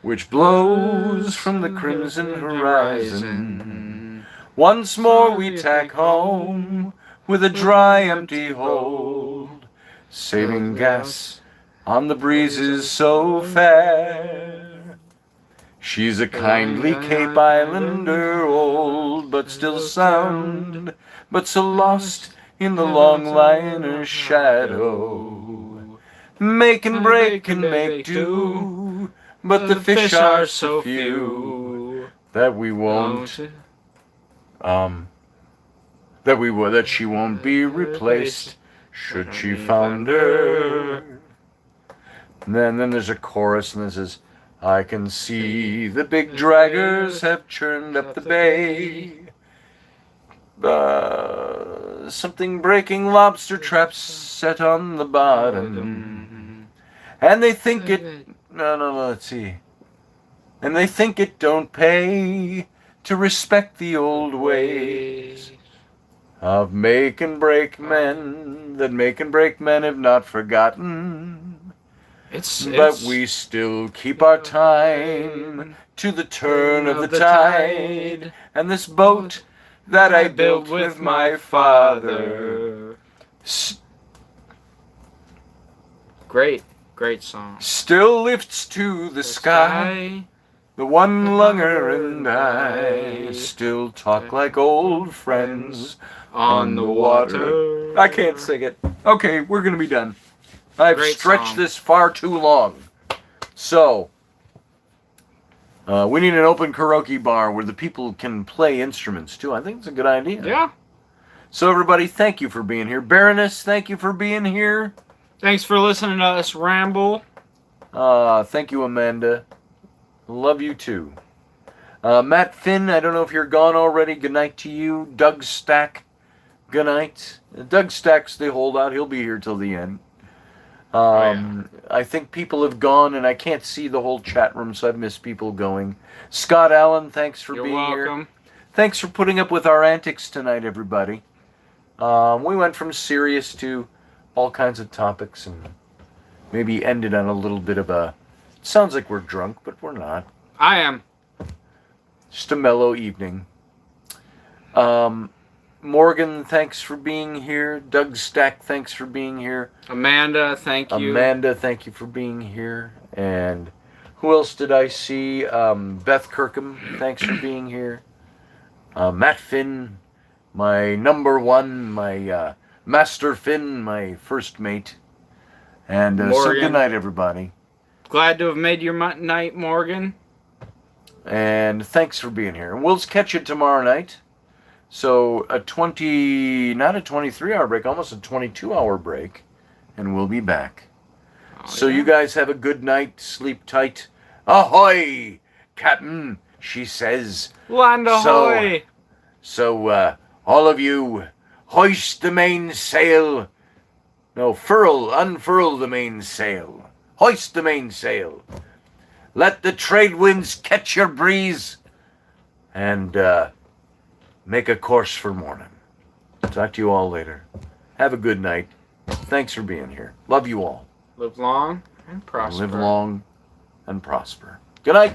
which blows from the crimson horizon. Once more we tack home with a dry empty hold, saving gas on the breezes so fair. She's a kindly Cape Islander, old but still sound, but so lost in the long liner's shadow. Make and break and make do, but the fish are so few that we won't, that she won't be replaced should she founder. And then there's a chorus, and this is, I can see the big draggers have churned up the bay. Something breaking lobster traps set on the bottom. And they think it, let's see. And they think it don't pay to respect the old ways of make and break men, that make and break men have not forgotten. But we still keep our time to the turn of the tide, and this boat that I built with my father.
Great song.
Still lifts to the sky. The one-lunger and I still talk like old friends
On the water.
I can't sing it. Okay, we're going to be done. I've
Great
stretched
song.
this far too long. So, we need an open karaoke bar where the people can play instruments too. I think it's a good idea.
Yeah.
So everybody, thank you for being here. Baroness, thank you for being here.
Thanks for listening to us ramble.
Thank you, Amanda. Love you too. Matt Finn, I don't know if you're gone already. Good night to you. Doug Stack, good night. Doug Stack's the holdout. He'll be here till the end. I think people have gone, and I can't see the whole chat room, so I've missed people going. Scott Allen, thanks for
You're
being
welcome.
here. Thanks for putting up with our antics tonight, everybody. We went from serious to all kinds of topics, and maybe ended on a little bit of a... Sounds like we're drunk, but we're not.
I am.
Just a mellow evening. Morgan, thanks for being here. Doug Stack, thanks for being here.
Amanda, thank you.
Amanda, thank you for being here. And who else did I see? Beth Kirkham, thanks for being here. Matt Finn, my number one, my Master Finn, my first mate. And so
Morgan.
good night, everybody.
Glad to have made your night, Morgan.
And thanks for being here. And we'll catch you tomorrow night. So not a 23-hour break, almost a 22-hour break. And we'll be back.
Oh,
So
yeah.
you guys have a good night. Sleep tight. Ahoy, Captain, she says.
Land ahoy!
So all of you, hoist the mainsail. No, unfurl the mainsail. Hoist the mainsail. Let the trade winds catch your breeze. And make a course for morning. Talk to you all later. Have a good night. Thanks for being here. Love you all.
Live long and prosper.
Live long and prosper. Good night.